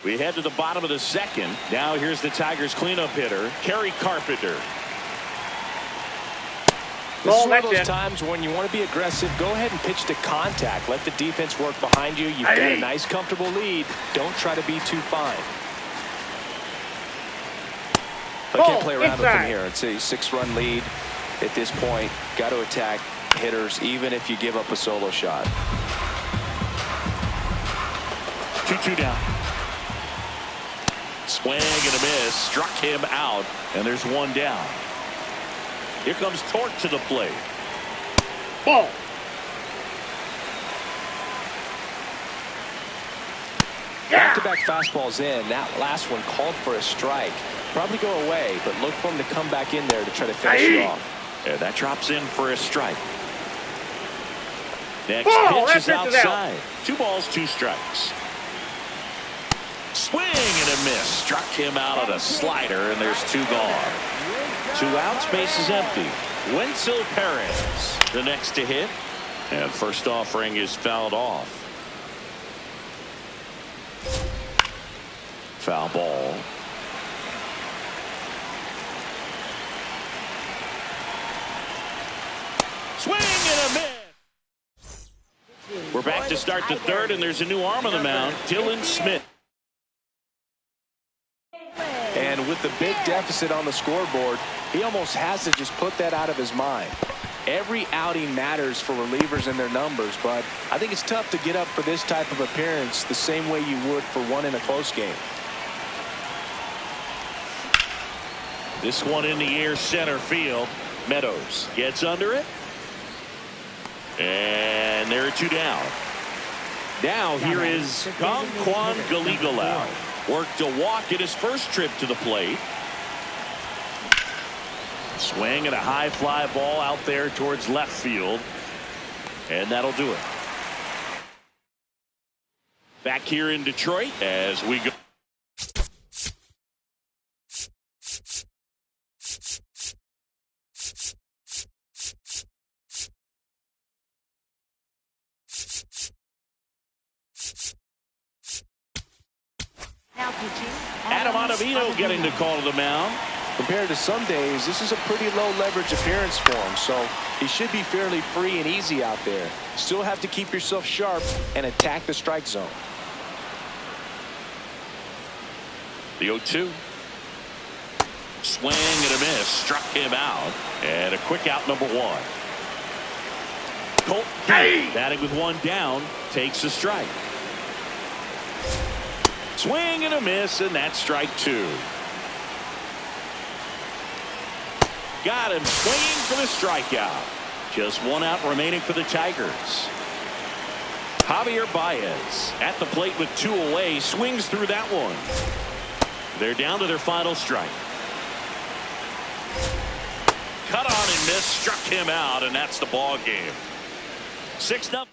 We head to the bottom of the second. Now here's the Tigers cleanup hitter, Kerry Carpenter. This is one of those times when you want to be aggressive, go ahead and pitch to contact. Let the defense work behind you. You've got a nice, comfortable lead. Don't try to be too fine. I can't play around with him here. It's a 6-run lead at this point. Got to attack. hitters, even if you give up a solo shot. 2-2 down. Swing and a miss. Struck him out. And there's one down. Here comes Torque to the plate. Ball. Back-to-back fastballs in. That last one called for a strike. Probably go away, but look for him to come back in there to try to finish you off. And that drops in for a strike. Next Ball, pitch is that pitch is outside. 2 balls, 2 strikes. Swing and a miss. Struck him out at a slider, and there's 2 gone. 2 outs, base is empty. Wenzel Perez, the next to hit. And first offering is fouled off. Foul ball. Swing and a miss. We're back to start the 3rd, and there's a new arm on the mound, Dylan Smith. And with the big deficit on the scoreboard, he almost has to just put that out of his mind. Every outing matters for relievers and their numbers, but I think it's tough to get up for this type of appearance the same way you would for one in a close game. This one in the air, center field. Meadows gets under it. And there are 2 down. Now here is Kwan Galigalau. Worked a walk in his first trip to the plate. Swing and a high fly ball out there towards left field. And that'll do it. Back here in Detroit as we go. Adam Ottavino getting the call to the mound. Compared to some days, this is a pretty low leverage appearance for him, so he should be fairly free and easy out there. Still have to keep yourself sharp and attack the strike zone. The 0-2. Swing and a miss. Struck him out. And a quick out, number 1. Colt batting with 1 down, takes a strike. Swing and a miss, and that's strike 2. Got him swinging for the strikeout. Just 1 out remaining for the Tigers. Javier Baez at the plate with 2 away, swings through that one. They're down to their final strike. Cut on and miss, struck him out, and that's the ball game. 6-0.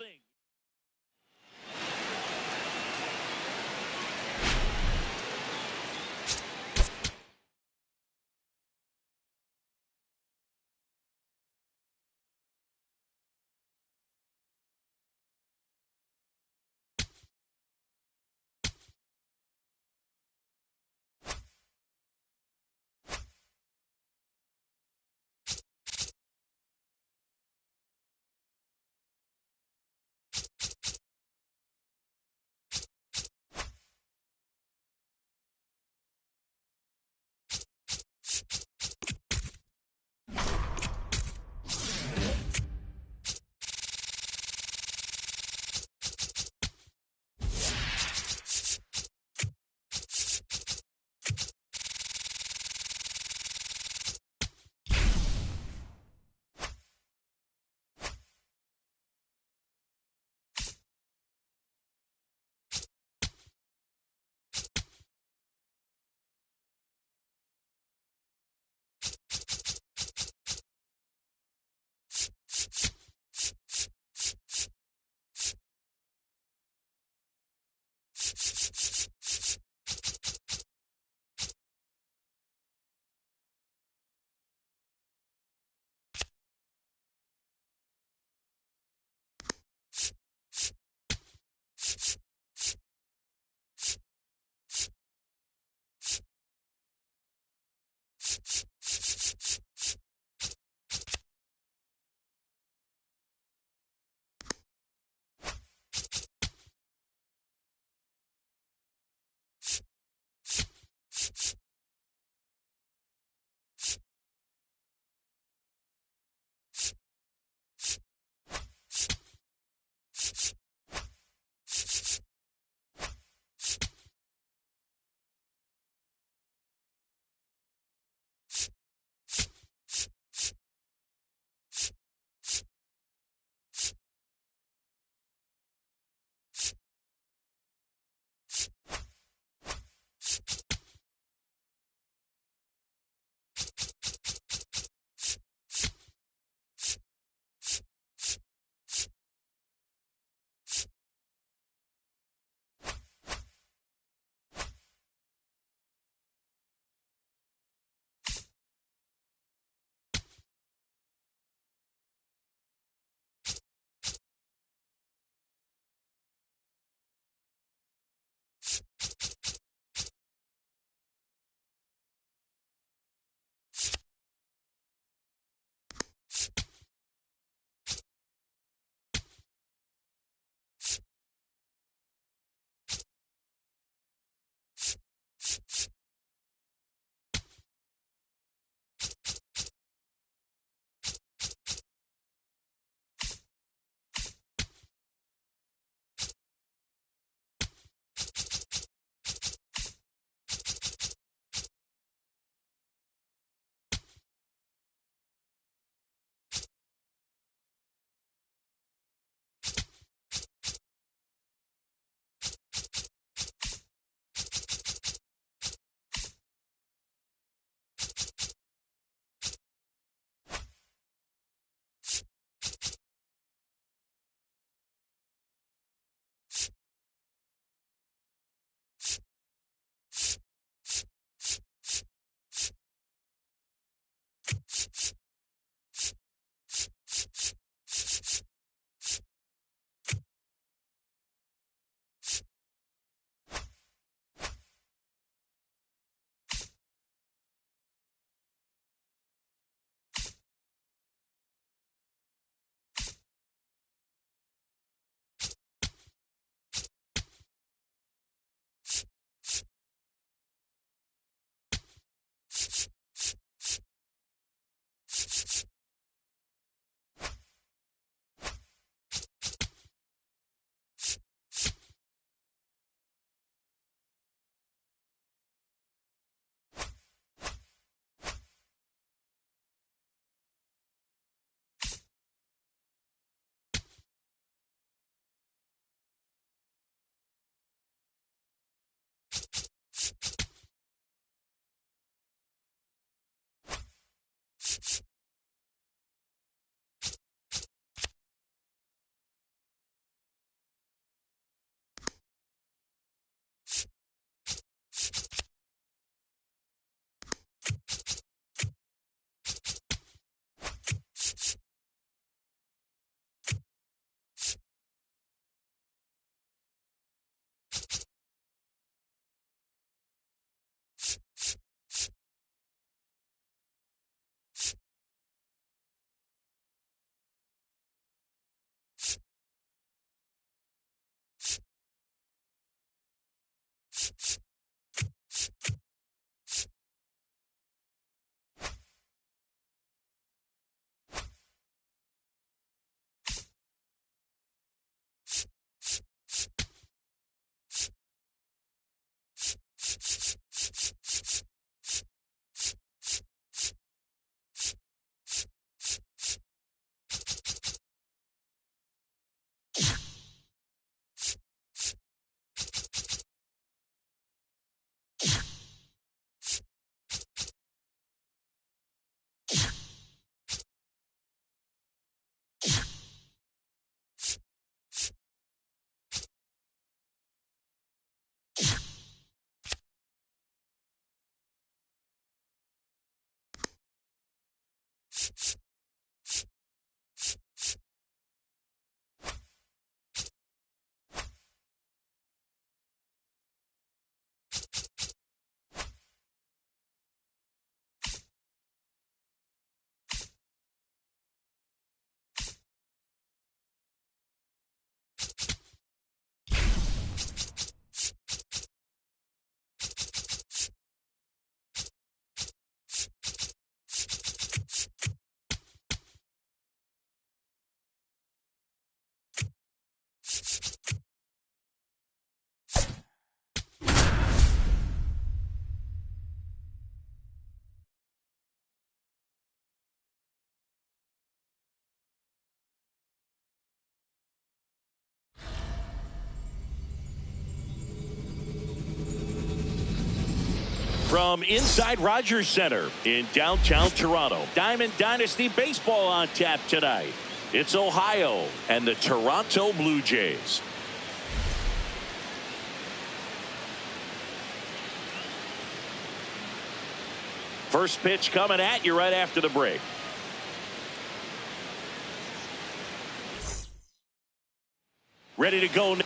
From inside Rogers Center in downtown Toronto, Diamond Dynasty Baseball on tap tonight. It's Ohio and the Toronto Blue Jays. First pitch coming at you right after the break. Ready to go.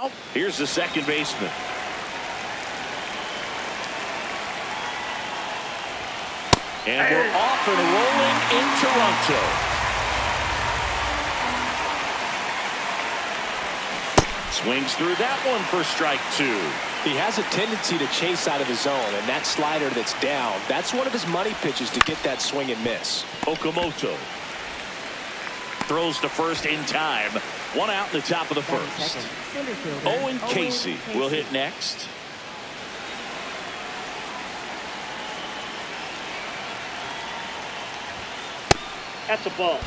Now, here's the second baseman. And we're off and rolling in Toronto. Swings through that one for strike two. He has a tendency to chase out of his zone, and that slider that's down, that's one of his money pitches to get that swing and miss. Okamoto throws to first in time. One out in the top of the first. Owen Casey will hit next. That's a ball.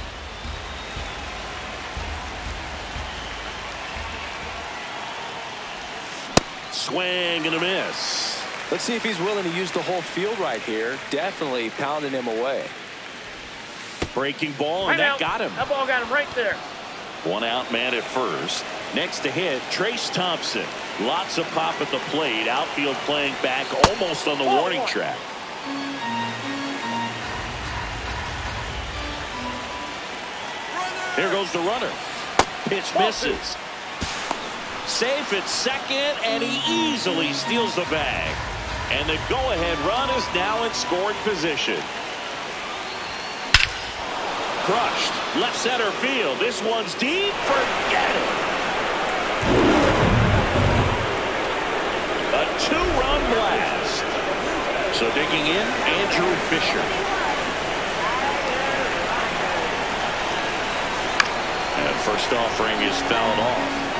Swing and a miss. Let's see if he's willing to use the whole field right here. Definitely pounding him away. Breaking ball, and that got him. That ball got him right there. One out man at first. Next to hit, Trace Thompson. Lots of pop at the plate. Outfield playing back almost on the warning track. Here goes the runner. Pitch misses. Safe at second, and he easily steals the bag. And the go-ahead run is now in scoring position. Crushed. Left center field. This one's deep. Forget it. A two-run blast. So digging in, Andrew Fisher. And first offering is fouled off.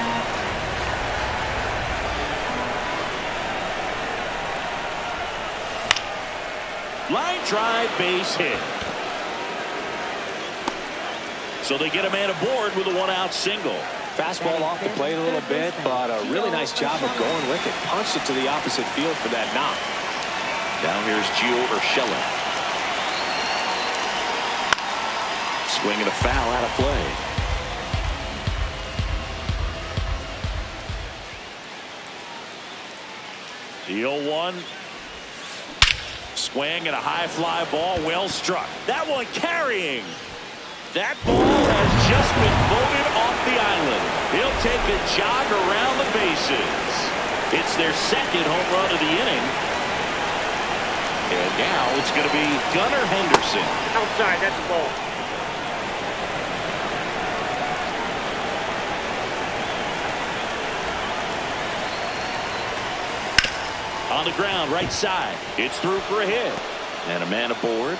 Line drive, base hit. So they get a man aboard with a one-out single. Fastball off the plate a little bit, but a really nice job of going with it. Punched it to the opposite field for that knock. Now here's Gio Urshela. Swinging a foul out of play. The 0-1. Swing and a high fly ball, well struck. That one carrying. That ball has just been voted off the island. He'll take a jog around the bases. It's their second home run of the inning. And now it's going to be Gunnar Henderson. Outside, that's a ball. On the ground, right side. It's through for a hit. And a man aboard.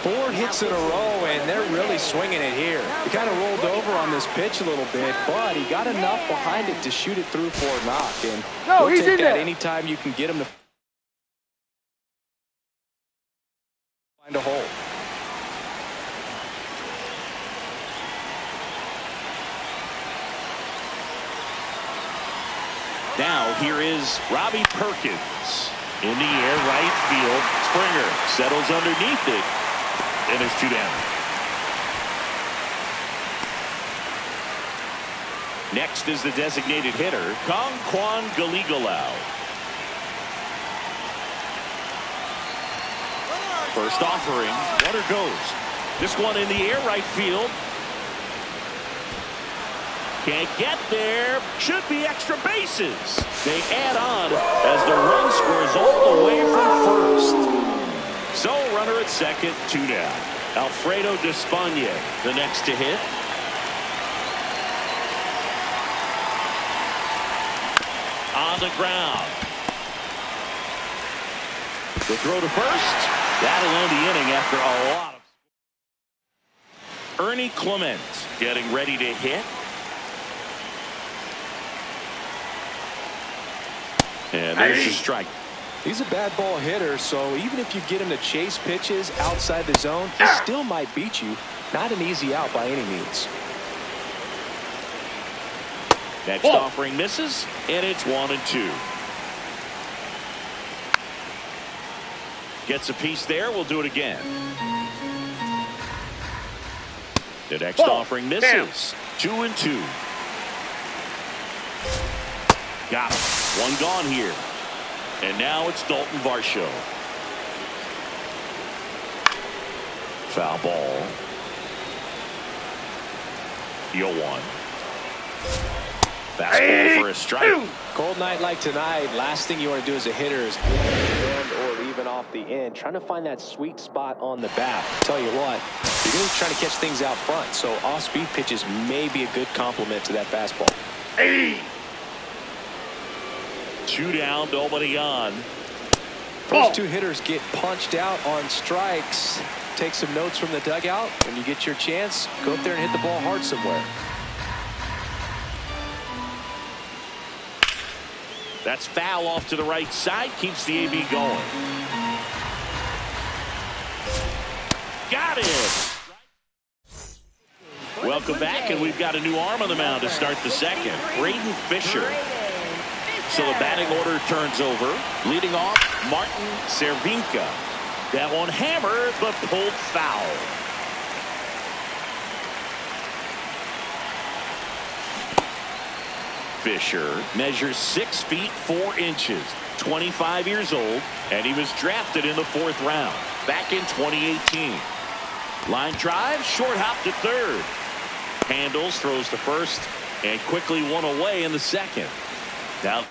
4 hits in a row, and they're really swinging it here. He kind of rolled over on this pitch a little bit, but he got enough behind it to shoot it through for a knock. And no, he's take in that there. anytime you can get him to find a hole. Now here is Robbie Perkins. In the air, right field. Springer settles underneath it. And there's 2 down. Next is the designated hitter, Kong Galigalau. First offering, runner goes. This one in the air, right field. Can't get there. Should be extra bases. They add on as the run scores all the way from first. So runner at second, 2 down. Alfredo Despagne, the next to hit. On the ground. The throw to first. That'll end the inning after a lot of. Ernie Clement getting ready to hit. And there's your strike. He's a bad ball hitter, so even if you get him to chase pitches outside the zone, he still might beat you. Not an easy out by any means. Next offering misses, and it's 1-2. Gets a piece there. We'll do it again. The next offering misses. 2-2. Got him. 1 gone here. And now it's Dalton Varsho. Foul ball. 0-1. Fastball for a strike. Cold night like tonight, last thing you want to do as a hitter is end or even off the end. Trying to find that sweet spot on the bat. Tell you what, you're going to try to catch things out front, so off-speed pitches may be a good complement to that fastball. 2 down, nobody on. First 2 hitters get punched out on strikes. Take some notes from the dugout. When you get your chance, go up there and hit the ball hard somewhere. That's foul off to the right side. Keeps the AB going. Got it. Welcome back, and we've got a new arm on the mound to start the second. Braden Fisher. So the batting order turns over. Leading off, Martin Cervinka. That one hammered, but pulled foul. Fisher measures 6 feet 4 inches, 25 years old, and he was drafted in the 4th round back in 2018. Line drive, short hop to third. Handles, throws to first, and quickly one away in the second. Now,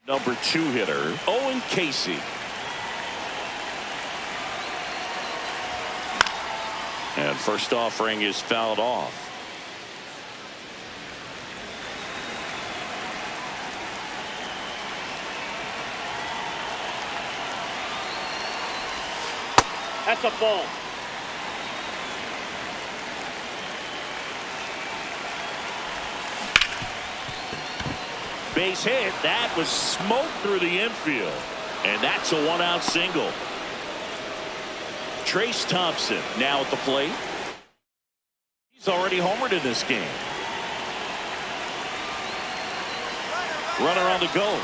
number 2 hitter, Owen Casey. And first offering is fouled off. That's a ball. Base hit. That was smoked through the infield. And that's a one-out single. Trace Thompson now at the plate. He's already homered in this game. Runner on the go.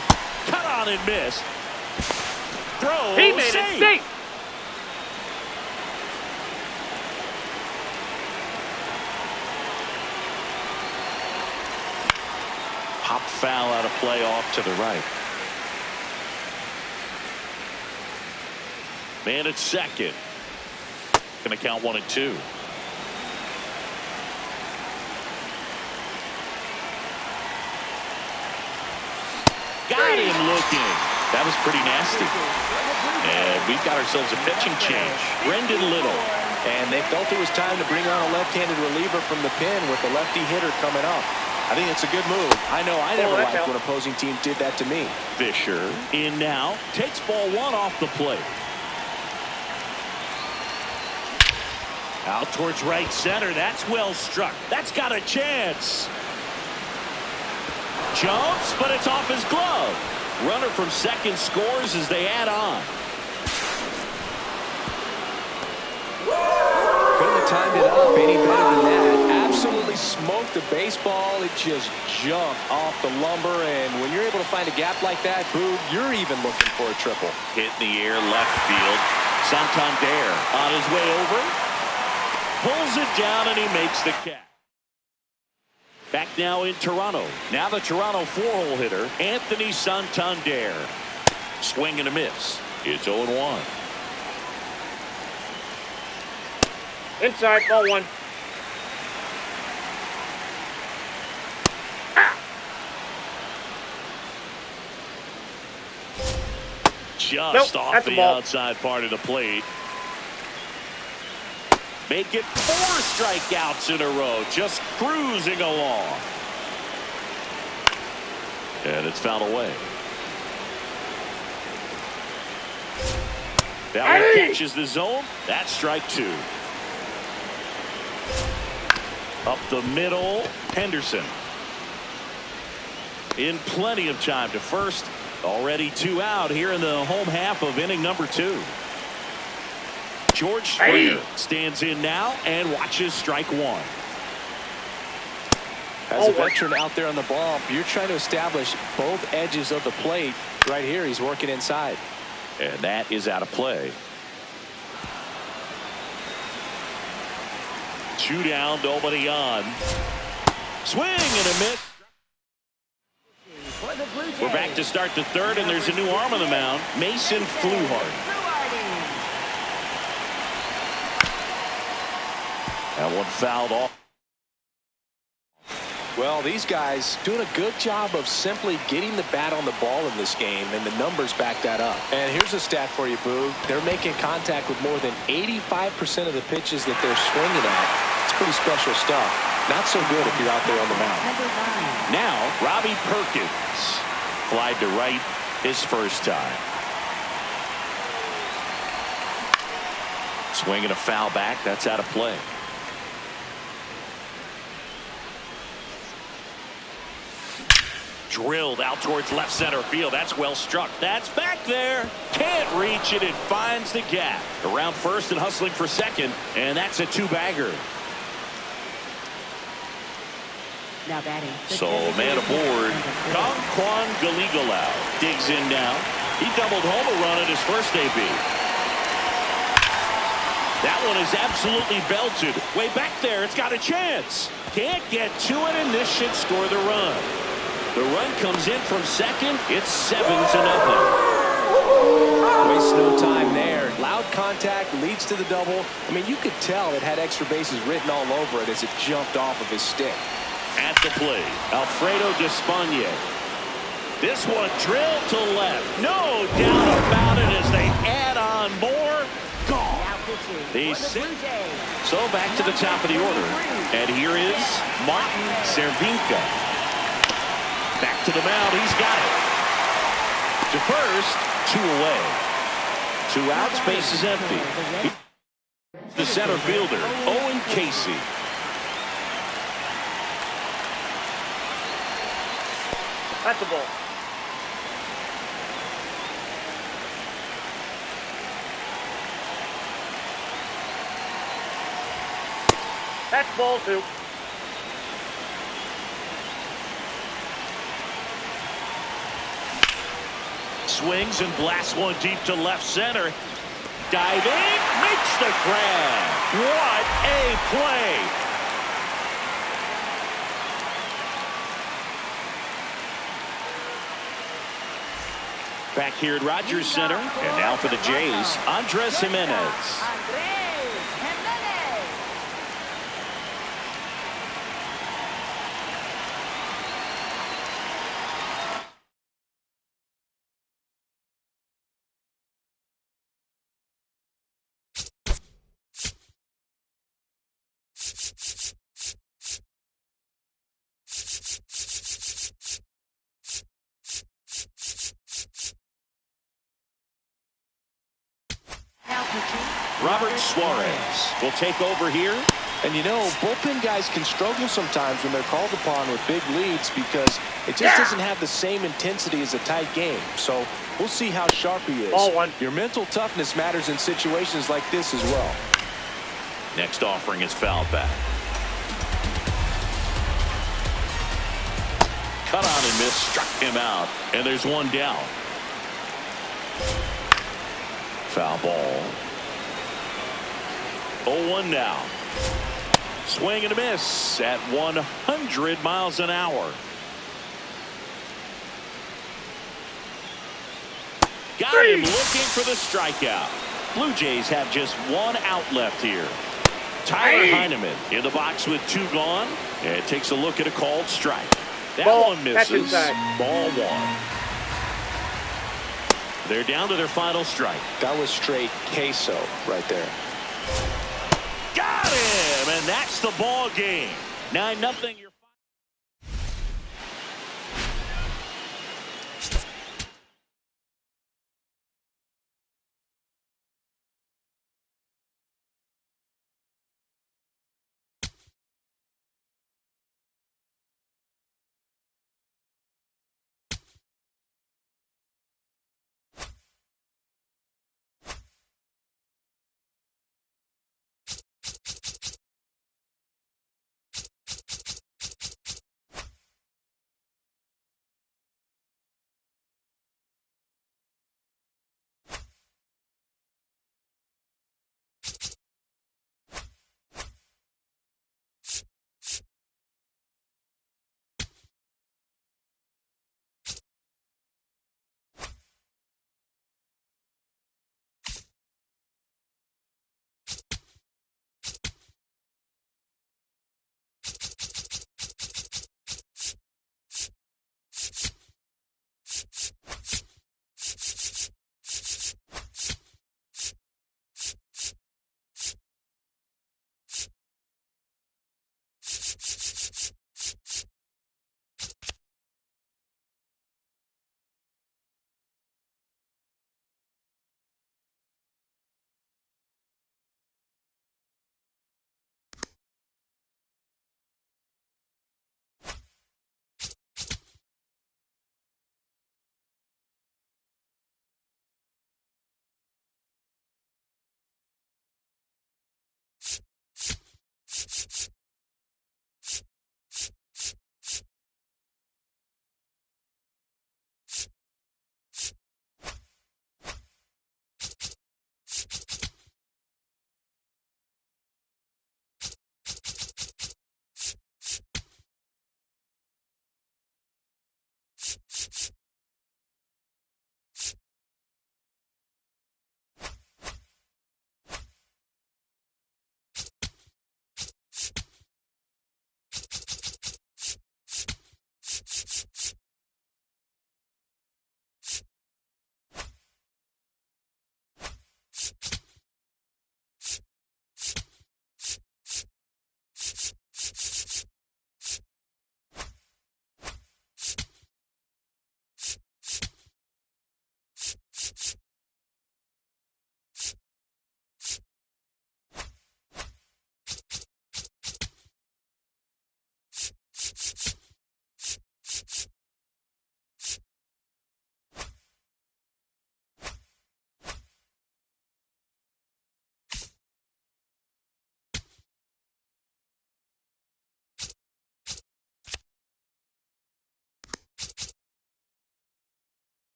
Cut on and missed. Throw. He made it safe. Pop foul out of play off to the right. Man at second. Going to count 1-2. Got him looking. That was pretty nasty. And we've got ourselves a pitching change. Brendan Little. And they felt it was time to bring on a left-handed reliever from the pen with the lefty hitter coming up. I think it's a good move. I know I never liked when opposing teams did that to me. Fisher in now. Takes ball one off the plate. Out towards right center. That's well struck. That's got a chance. Jumps, but it's off his glove. Runner from second scores as they add on. Couldn't have timed it up any better than that. Absolutely smoked the baseball. It just jumped off the lumber. And when you're able to find a gap like that, Boog, you're even looking for a triple. Hit in the air left field. Santander on his way over. Pulls it down and he makes the catch. Back now in Toronto. Now the Toronto four-hole hitter, Anthony Santander. Swing and a miss. It's 0-1. Inside, ball one. Just off the outside part of the plate. Make it 4 strikeouts in a row. Just cruising along. And it's fouled away. That one catches the zone. That's strike 2. Up the middle, Henderson. In plenty of time to first. Already 2 out here in the home half of inning number 2. George Springer stands in now and watches strike 1. As a veteran out there on the bump, you're trying to establish both edges of the plate. Right here, he's working inside. And that is out of play. 2 down, nobody on. Swing and a miss. We're back to start the third, and there's a new arm on the mound, Mason Fluharty. That one fouled off. Well, these guys doing a good job of simply getting the bat on the ball in this game, and the numbers back that up. And here's a stat for you, Boog. They're making contact with more than 85% of the pitches that they're swinging at. It's pretty special stuff. Not so good if you're out there on the mound. Now, Robbie Perkins. Flied to right his first time. Swinging a foul back. That's out of play. Drilled out towards left center field. That's well struck. That's back there. Can't reach it. It finds the gap. Around first and hustling for second. And that's a 2-bagger. Now batting. So man aboard. Kwan Galigalau digs in now. He doubled home a run at his first AB. That one is absolutely belted. Way back there. It's got a chance. Can't get to it, and this should score the run. The run comes in from second. It's 7-0. Waste no time there. Loud contact leads to the double. I mean, you could tell it had extra bases written all over it as it jumped off of his stick. At the plate, Alfredo Despaigne. This one drilled to left. No doubt about it as they add on more. Gone. So back to the top of the order. And here is Martin Cervinka. Back to the mound. He's got it. To first, 2 away. 2 outs, base is empty. The center fielder, Owen Casey. That's the ball. That's ball two. Swings and blasts one deep to left center. Diving, makes the grab. What a play. Back here at Rogers Center, and now for the Jays, Andres Jimenez. Robert Suarez will take over here. And you know, bullpen guys can struggle sometimes when they're called upon with big leads because it just doesn't have the same intensity as a tight game. So we'll see how sharp he is. Ball one. Your mental toughness matters in situations like this as well. Next offering is foul back. Cut on and miss, struck him out, and there's one down. Foul ball. 0-1 now. Swing and a miss at 100 miles an hour. Got him looking for the strikeout. Blue Jays have just one out left here. Tyler Heineman in the box with two gone. And takes a look at a called strike. That one misses. Ball one. They're down to their final strike. That was straight queso right there. Got him, and that's the ball game. 9-0.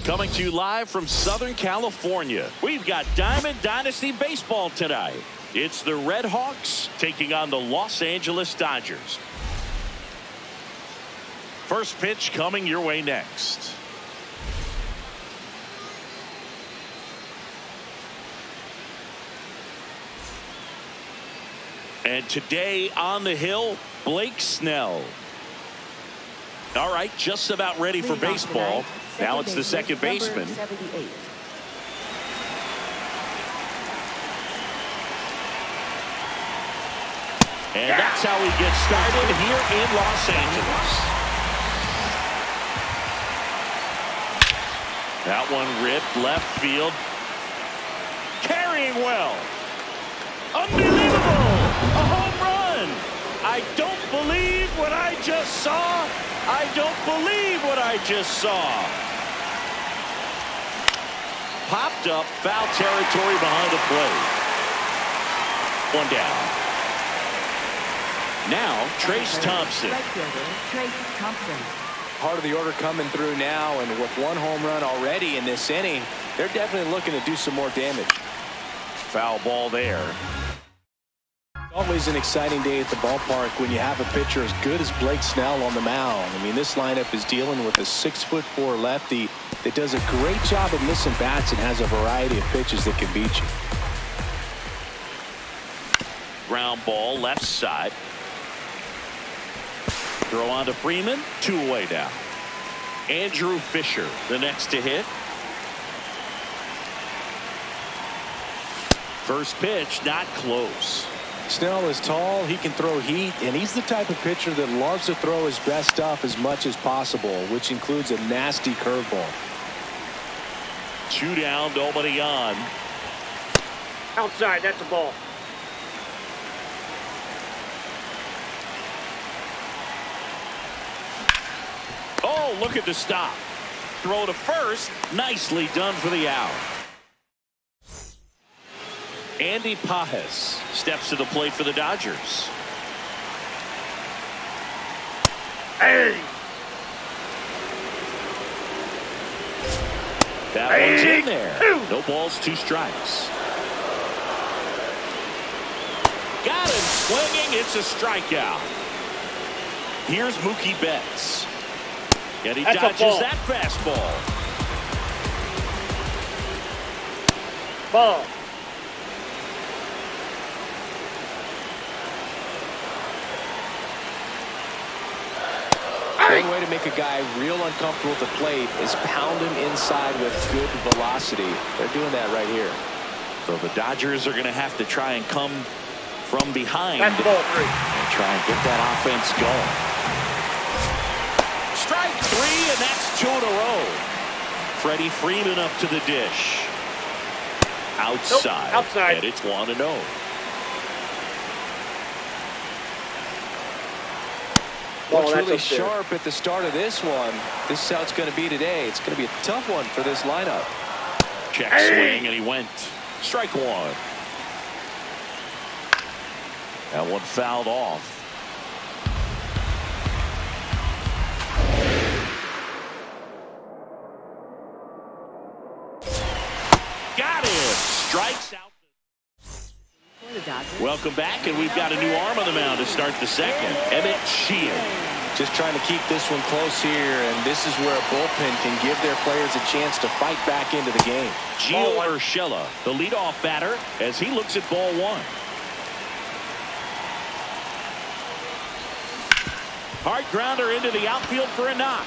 Coming to you live from Southern California, we've got Diamond Dynasty Baseball tonight. It's the Red Hawks taking on the Los Angeles Dodgers. First pitch coming your way next. And today on the hill, Blake Snell. All right, just about ready for baseball. Now it's the second baseman. And that's how he gets started here in Los Angeles. That one ripped left field. Carrying well. Unbelievable! A home run! I don't believe what I just saw. I don't believe what I just saw. Popped up, foul territory behind the plate. One down. Now, Trace Thompson. Part of the order coming through now, and with one home run already in this inning, they're definitely looking to do some more damage. Foul ball there. Always an exciting day at the ballpark when you have a pitcher as good as Blake Snell on the mound. I mean, this lineup is dealing with a 6'4" lefty that does a great job of missing bats and has a variety of pitches that can beat you. Ground ball left side. Throw on to Freeman. 2 away now. Andrew Fisher the next to hit. First pitch not close. Snell is tall, he can throw heat, and he's the type of pitcher that loves to throw his best stuff as much as possible, which includes a nasty curveball. 2 down, nobody on. Outside, that's a ball. Oh, look at the stop. Throw to first. Nicely done for the out. Andy Pajes steps to the plate for the Dodgers. Hey! That one's in there. No balls, 2 strikes. Got him swinging. It's a strikeout. Here's Mookie Betts. And he dodges that fastball. Ball. One way to make a guy real uncomfortable at the plate is pound him inside with good velocity. They're doing that right here. So the Dodgers are going to have to try and come from behind That's ball 3. and try and get that offense going. Strike 3, and that's 2 in a row. Freddie Freeman up to the dish. Outside. Nope, outside. And it's 1-0. Looks really sharp at the start of this one. This is how it's going to be today. It's going to be a tough one for this lineup. Check swing, and he went. Strike 1. That one fouled off. Got him. Strikes out. Welcome back, and we've got a new arm on the mound to start the second. Emmett Sheehan. Just trying to keep this one close here, and this is where a bullpen can give their players a chance to fight back into the game. Gio Urshela, the leadoff batter, as he looks at ball 1. Hard grounder into the outfield for a knock.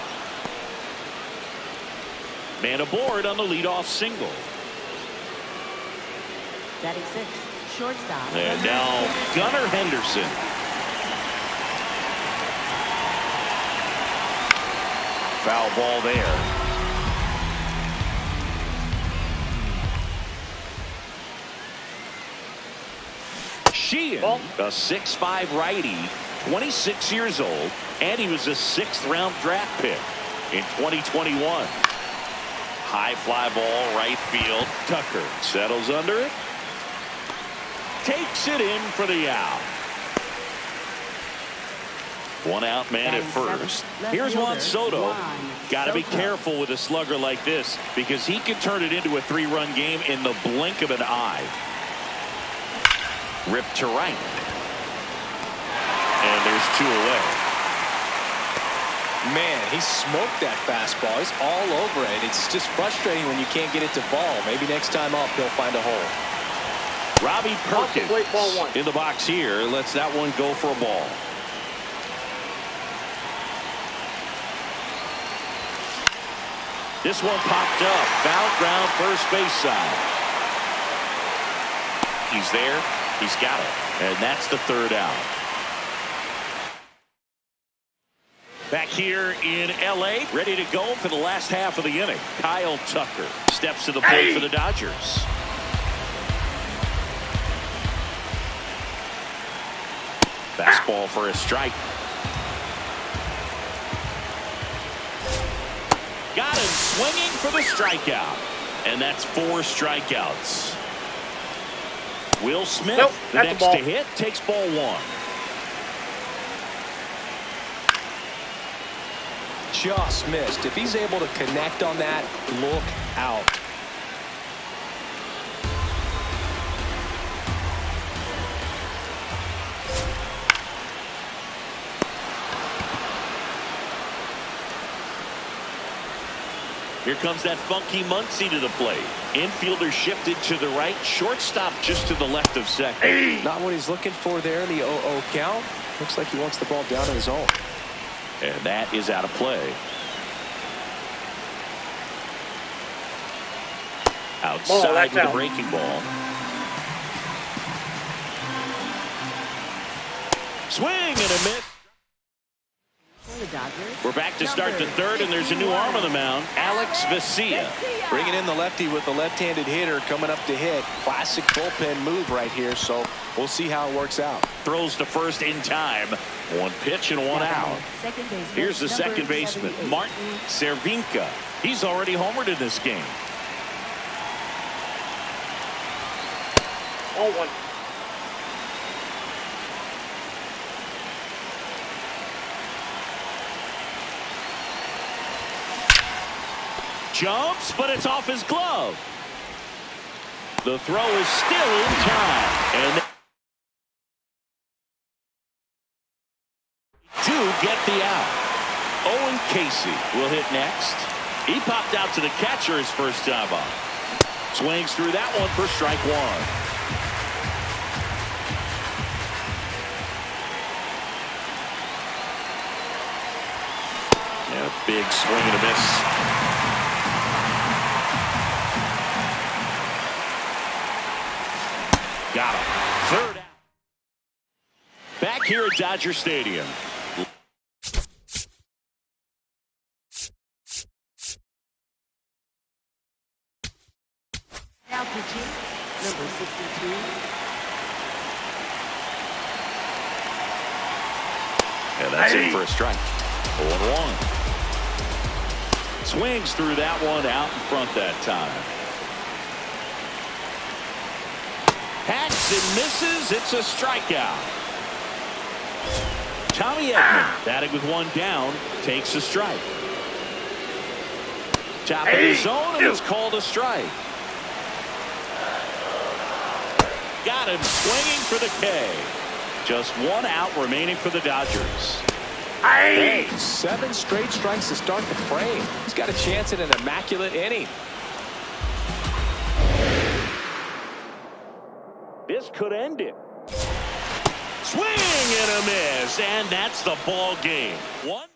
Man aboard on the leadoff single. Batting 6, shortstop. And now Gunnar Henderson. Foul ball there. Sheehan, a 6'5" righty, 26 years old, and he was a 6th-round draft pick in 2021. High fly ball, right field. Tucker settles under it. Takes it in for the out. One out man at first. Here's Juan Soto. Got to be careful with a slugger like this because he can turn it into a 3-run game in the blink of an eye. Ripped to right. And there's 2 away. Man, he smoked that fastball. He's all over it. It's just frustrating when you can't get it to fall. Maybe next time up he'll find a hole. Robbie Perkins in the box here lets that one go for a ball. This one popped up. Foul ground first base side. He's there. He's got it. And that's the 3rd out. Back here in L.A., ready to go for the last half of the inning. Kyle Tucker steps to the plate for the Dodgers. Fastball for a strike. Got him swinging for the strikeout. And that's 4 strikeouts. Will Smith, the next to hit, takes ball 1. Just missed. If he's able to connect on that, look out. Here comes that funky Muncy to the plate. Infielder shifted to the right. Shortstop just to the left of second. Not what he's looking for there in the 0-0 count. Looks like he wants the ball down in his own. And that is out of play. Outside with the breaking ball. Swing and a miss. We're back to start the 3rd, and there's a new arm on the mound. Alex Vesia. Bringing in the lefty with the left-handed hitter coming up to hit. Classic bullpen move right here, so we'll see how it works out. Throws to first in time. 1 pitch and 1 out. Here's the second baseman, Martin Cervinka. He's already homered in this game. 0-1. Jumps, but it's off his glove. The throw is still in time. And do get the out. Owen Casey will hit next. He popped out to the catcher his first time up. Swings through that one for strike 1. And a big swing and a miss. Got him. 3rd out. Back here at Dodger Stadium. Now pitching, number 62. And that's it for a strike. 0-1. Swings through that one out in front that time. Hacks and misses. It's a strikeout. Tommy Edman, batting with 1 down, takes a strike. Top of the zone, and it's called a strike. Got him swinging for the K. Just 1 out remaining for the Dodgers. 7 straight strikes to start the frame. He's got a chance at an immaculate inning. This could end it. Swing and a miss, and that's the ball game. 1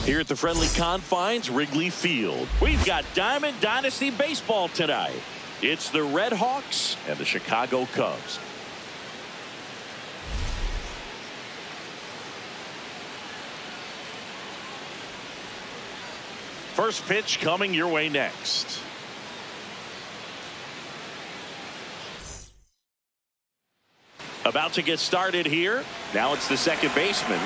Here at the friendly confines, Wrigley Field. We've got Diamond Dynasty Baseball tonight. It's the Red Hawks and the Chicago Cubs. First pitch coming your way next. About to get started here. Now it's the second baseman.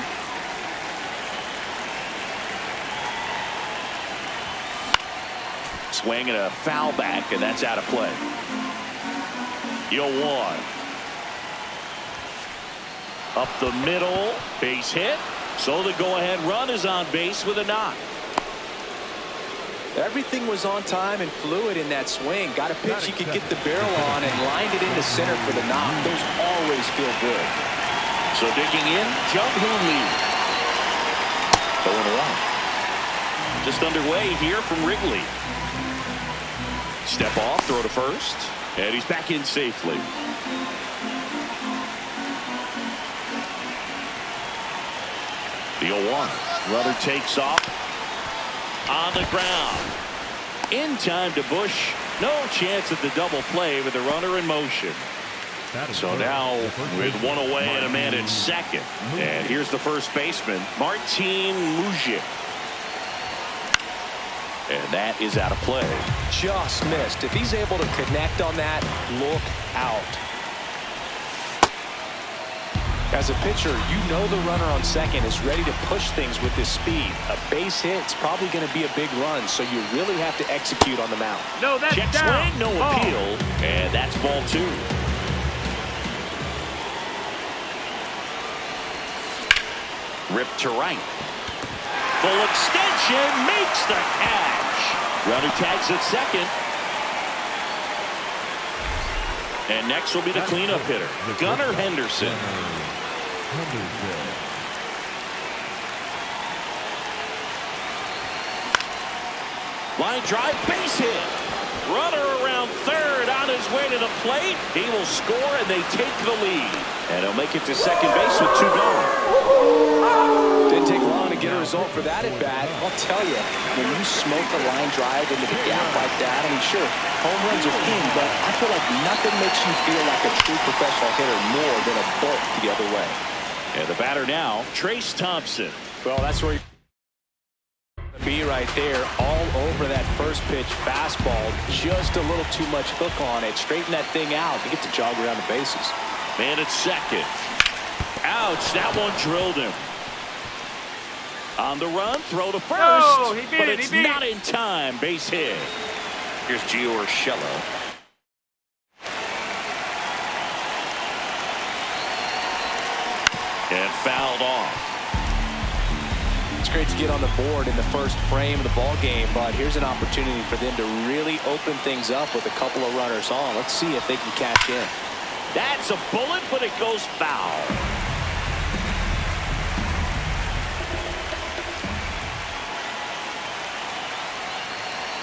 Swing and a foul back, and that's out of play. 0-1. Up the middle, base hit. So the go-ahead run is on base with a knock. Everything was on time and fluid in that swing. Got a pitch he could get the barrel on and lined it into center for the knock. Those always feel good. So digging in, jump hill lead. 0-1. Just underway here from Wrigley. Step off, throw to first, and he's back in safely. The 0-1. Runner takes off. On the ground. In time to Bush. No chance at the double play with the runner in motion. So now with one away and a man at second. And here's the first baseman, Martin Mujic. And that is out of play. Just missed. If he's able to connect on that, look out. As a pitcher, you know the runner on second is ready to push things with his speed. A base hit's probably going to be a big run, so you really have to execute on the mound. No, that's check down. Swing, no appeal, and that's ball 2. Ripped to right. Full extension, makes the catch. Runner tags at second. And next will be the cleanup hitter, Gunnar Henderson. Line drive, base hit. Runner around third on his way to the plate. He will score, and they take the lead. And he'll make it to second base with 2 gone. Didn't take long to get a result for that at bat. I'll tell you, when you smoke a line drive into the gap like that, I mean, sure, home runs are king, but I feel like nothing makes you feel like a true professional hitter more than a bolt the other way. And the batter now, Trace Thompson. Well, that's where you be right there, all over that first pitch fastball. Just a little too much hook on it. Straighten that thing out to get the jog around the bases. Man at second. Ouch, that one drilled him. On the run, throw to first. No, he beat but it, it's not in time. Base hit. Here's Gio Urshela. And fouled off. It's great to get on the board in the first frame of the ball game, but here's an opportunity for them to really open things up with a couple of runners on. Let's see if they can cash in. That's a bullet, but it goes foul.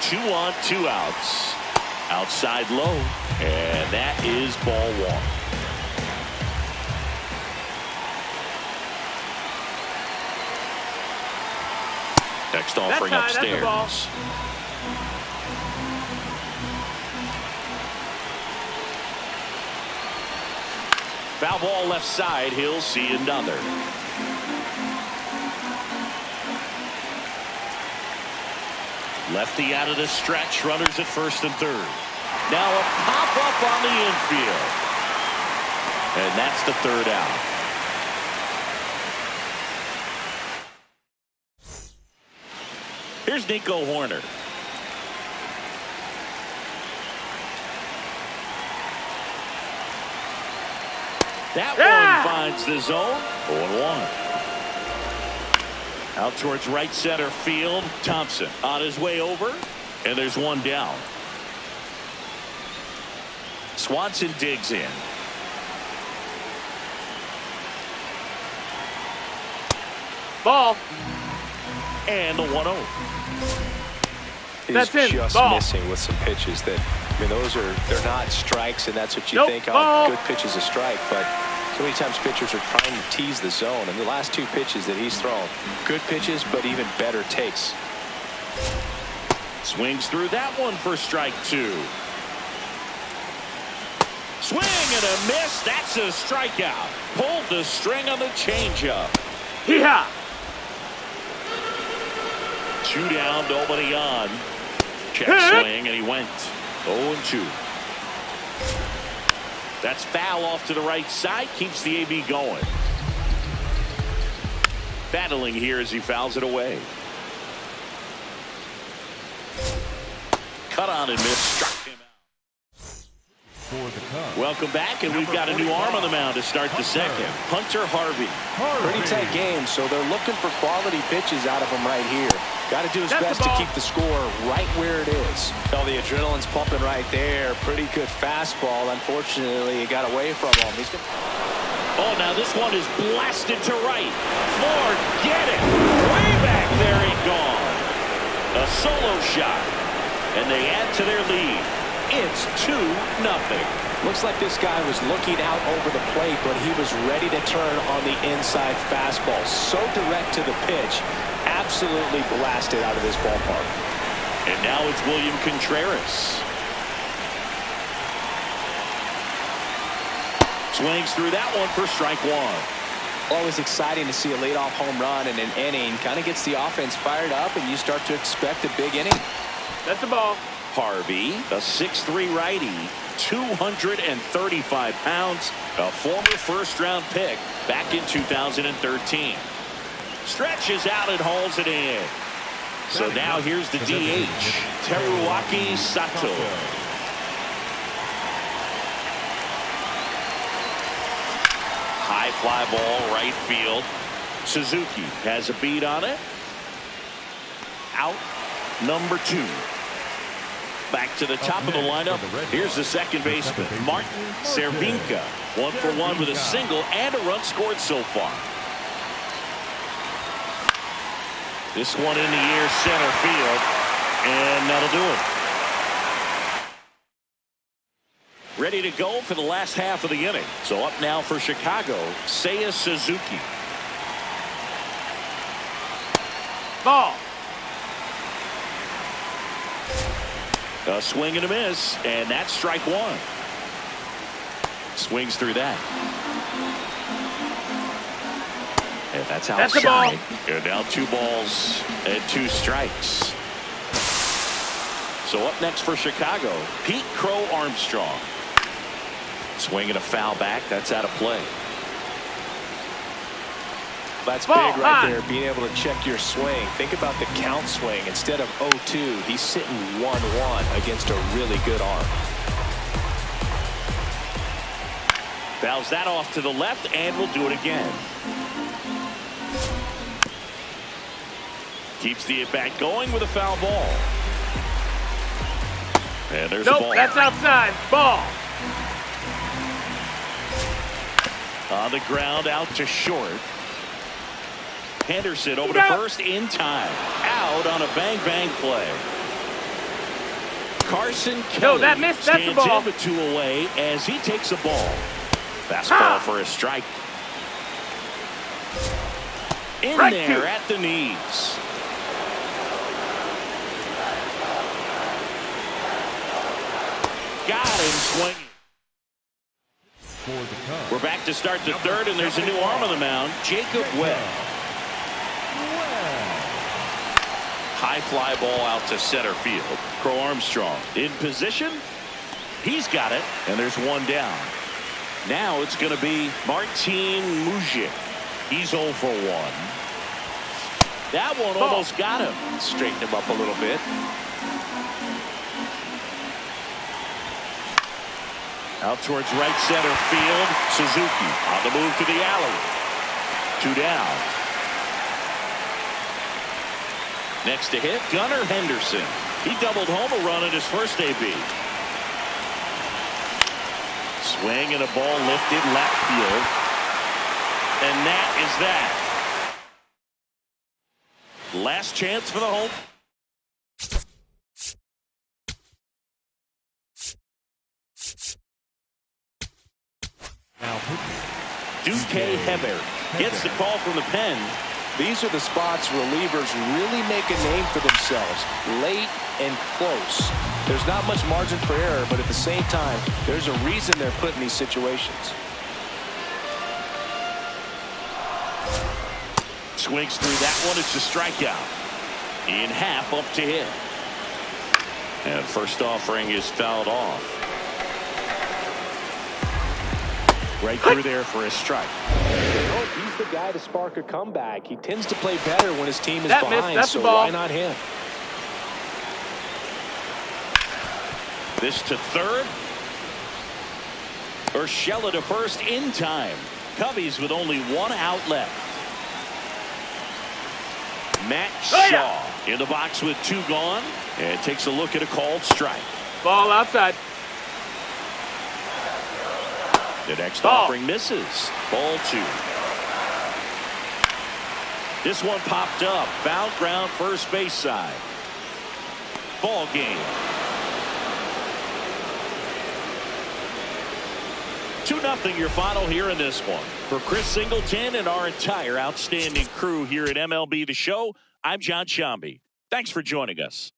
Two on, 2 outs. Outside low, and that is ball 1. Next offering upstairs. Foul ball left side. He'll see another. Lefty out of the stretch. Runners at first and third. Now a pop up on the infield. And that's the 3rd out. Here's Nico Horner. That one finds the zone. 0-1. Out towards right center field. Thompson on his way over. And there's one down. Swanson digs in. Ball. And the 1-0. He's just missing with some pitches that, I mean, they're not strikes, and that's what you think. Oh, good pitch is a strike, but So many times pitchers are trying to tease the zone, and the last two pitches that he's thrown, good pitches, but even better takes. Swings through that one for strike two. Swing and a miss. That's a strikeout. Pulled the string on the changeup. Yeah. 2 down, nobody on. Check swing, and he went 0-2. That's foul off to the right side. Keeps the AB going. Battling here as he fouls it away. Cut on and miss. Struck him out. Welcome back, and we've got a new arm on the mound to start the second. Hunter Harvey. Pretty tight game, so they're looking for quality pitches out of him right here. Got to do his best to keep the score right where it is. Oh, the adrenaline's pumping right there. Pretty good fastball. Unfortunately, it got away from him. Oh, now this one is blasted to right. Forget it. Way back there and gone. A solo shot, and they add to their lead. It's 2-0. Looks like this guy was looking out over the plate, but he was ready to turn on the inside fastball. So direct to the pitch. Absolutely blasted out of this ballpark. And now it's William Contreras. Swings through that one for strike one. Always exciting to see a leadoff home run in an inning. Kind of gets the offense fired up, and you start to expect a big inning. That's the ball. Harvey, a 6'3" righty, 235 pounds, a former first-round pick back in 2013. Stretches out and hauls it in. So now here's the DH, Teruaki Sato. High fly ball, right field. Suzuki has a beat on it. Out number 2. Back to the top of the lineup. Here's the second baseman, Martin Cervinka. 1 for 1 with a single and a run scored so far. This one in the air, center field, and that'll do it. Ready to go for the last half of the inning. So up now for Chicago, Seiya Suzuki. Ball. A swing and a miss, and that's strike one. Swings through that. And that's outside. And now 2 balls and 2 strikes. So up next for Chicago, Pete Crow Armstrong. Swing and a foul back. That's out of play. That's big right there, being able to check your swing. Think about the count swing. Instead of 0-2, he's sitting 1-1 against a really good arm. Fouls that off to the left, and will do it again. Keeps the at-bat going with a foul ball. And there's a ball. That's outside. Ball. On the ground, out to short. Henderson over to first in time. Out on a bang-bang play. Carson Kelly that's the ball. stands in with 2 away as he takes a ball. Fastball for a strike. In right there at the knees. Got him swinging. We're back to start the third, and there's a new arm on the mound, Jacob Webb. High fly ball out to center field. Crow Armstrong in position. He's got it, and there's 1 down. Now it's going to be Martin Mujic. He's 0 for 1. That one almost got him. Straighten him up a little bit. Out towards right center field. Suzuki on the move to the alley. 2 down. Next to hit, Gunnar Henderson. He doubled home a run at his first AB. Swing and a ball lifted left field. And that is that. Last chance for the home. Now Duque Hebert gets the call from the pen. These are the spots relievers really make a name for themselves, late and close. There's not much margin for error, but at the same time, there's a reason they're put in these situations. Swings through that one. It's a strikeout. In half, up to hit. And first offering is fouled off. Right through there for a strike. Oh, he's the guy to spark a comeback. He tends to play better when his team is That behind, missed. That's so the ball. why not him? This to third. Urshela to first in time. Cubbies with only one out left. Matt Shaw in the box with two gone, and takes a look at a called strike. Ball outside. The next offering misses. Ball two. This one popped up. Foul ground first base side. Ball game. 2-0 your final here in this one. For Chris Singleton and our entire outstanding crew here at MLB The Show, I'm John Shambi. Thanks for joining us.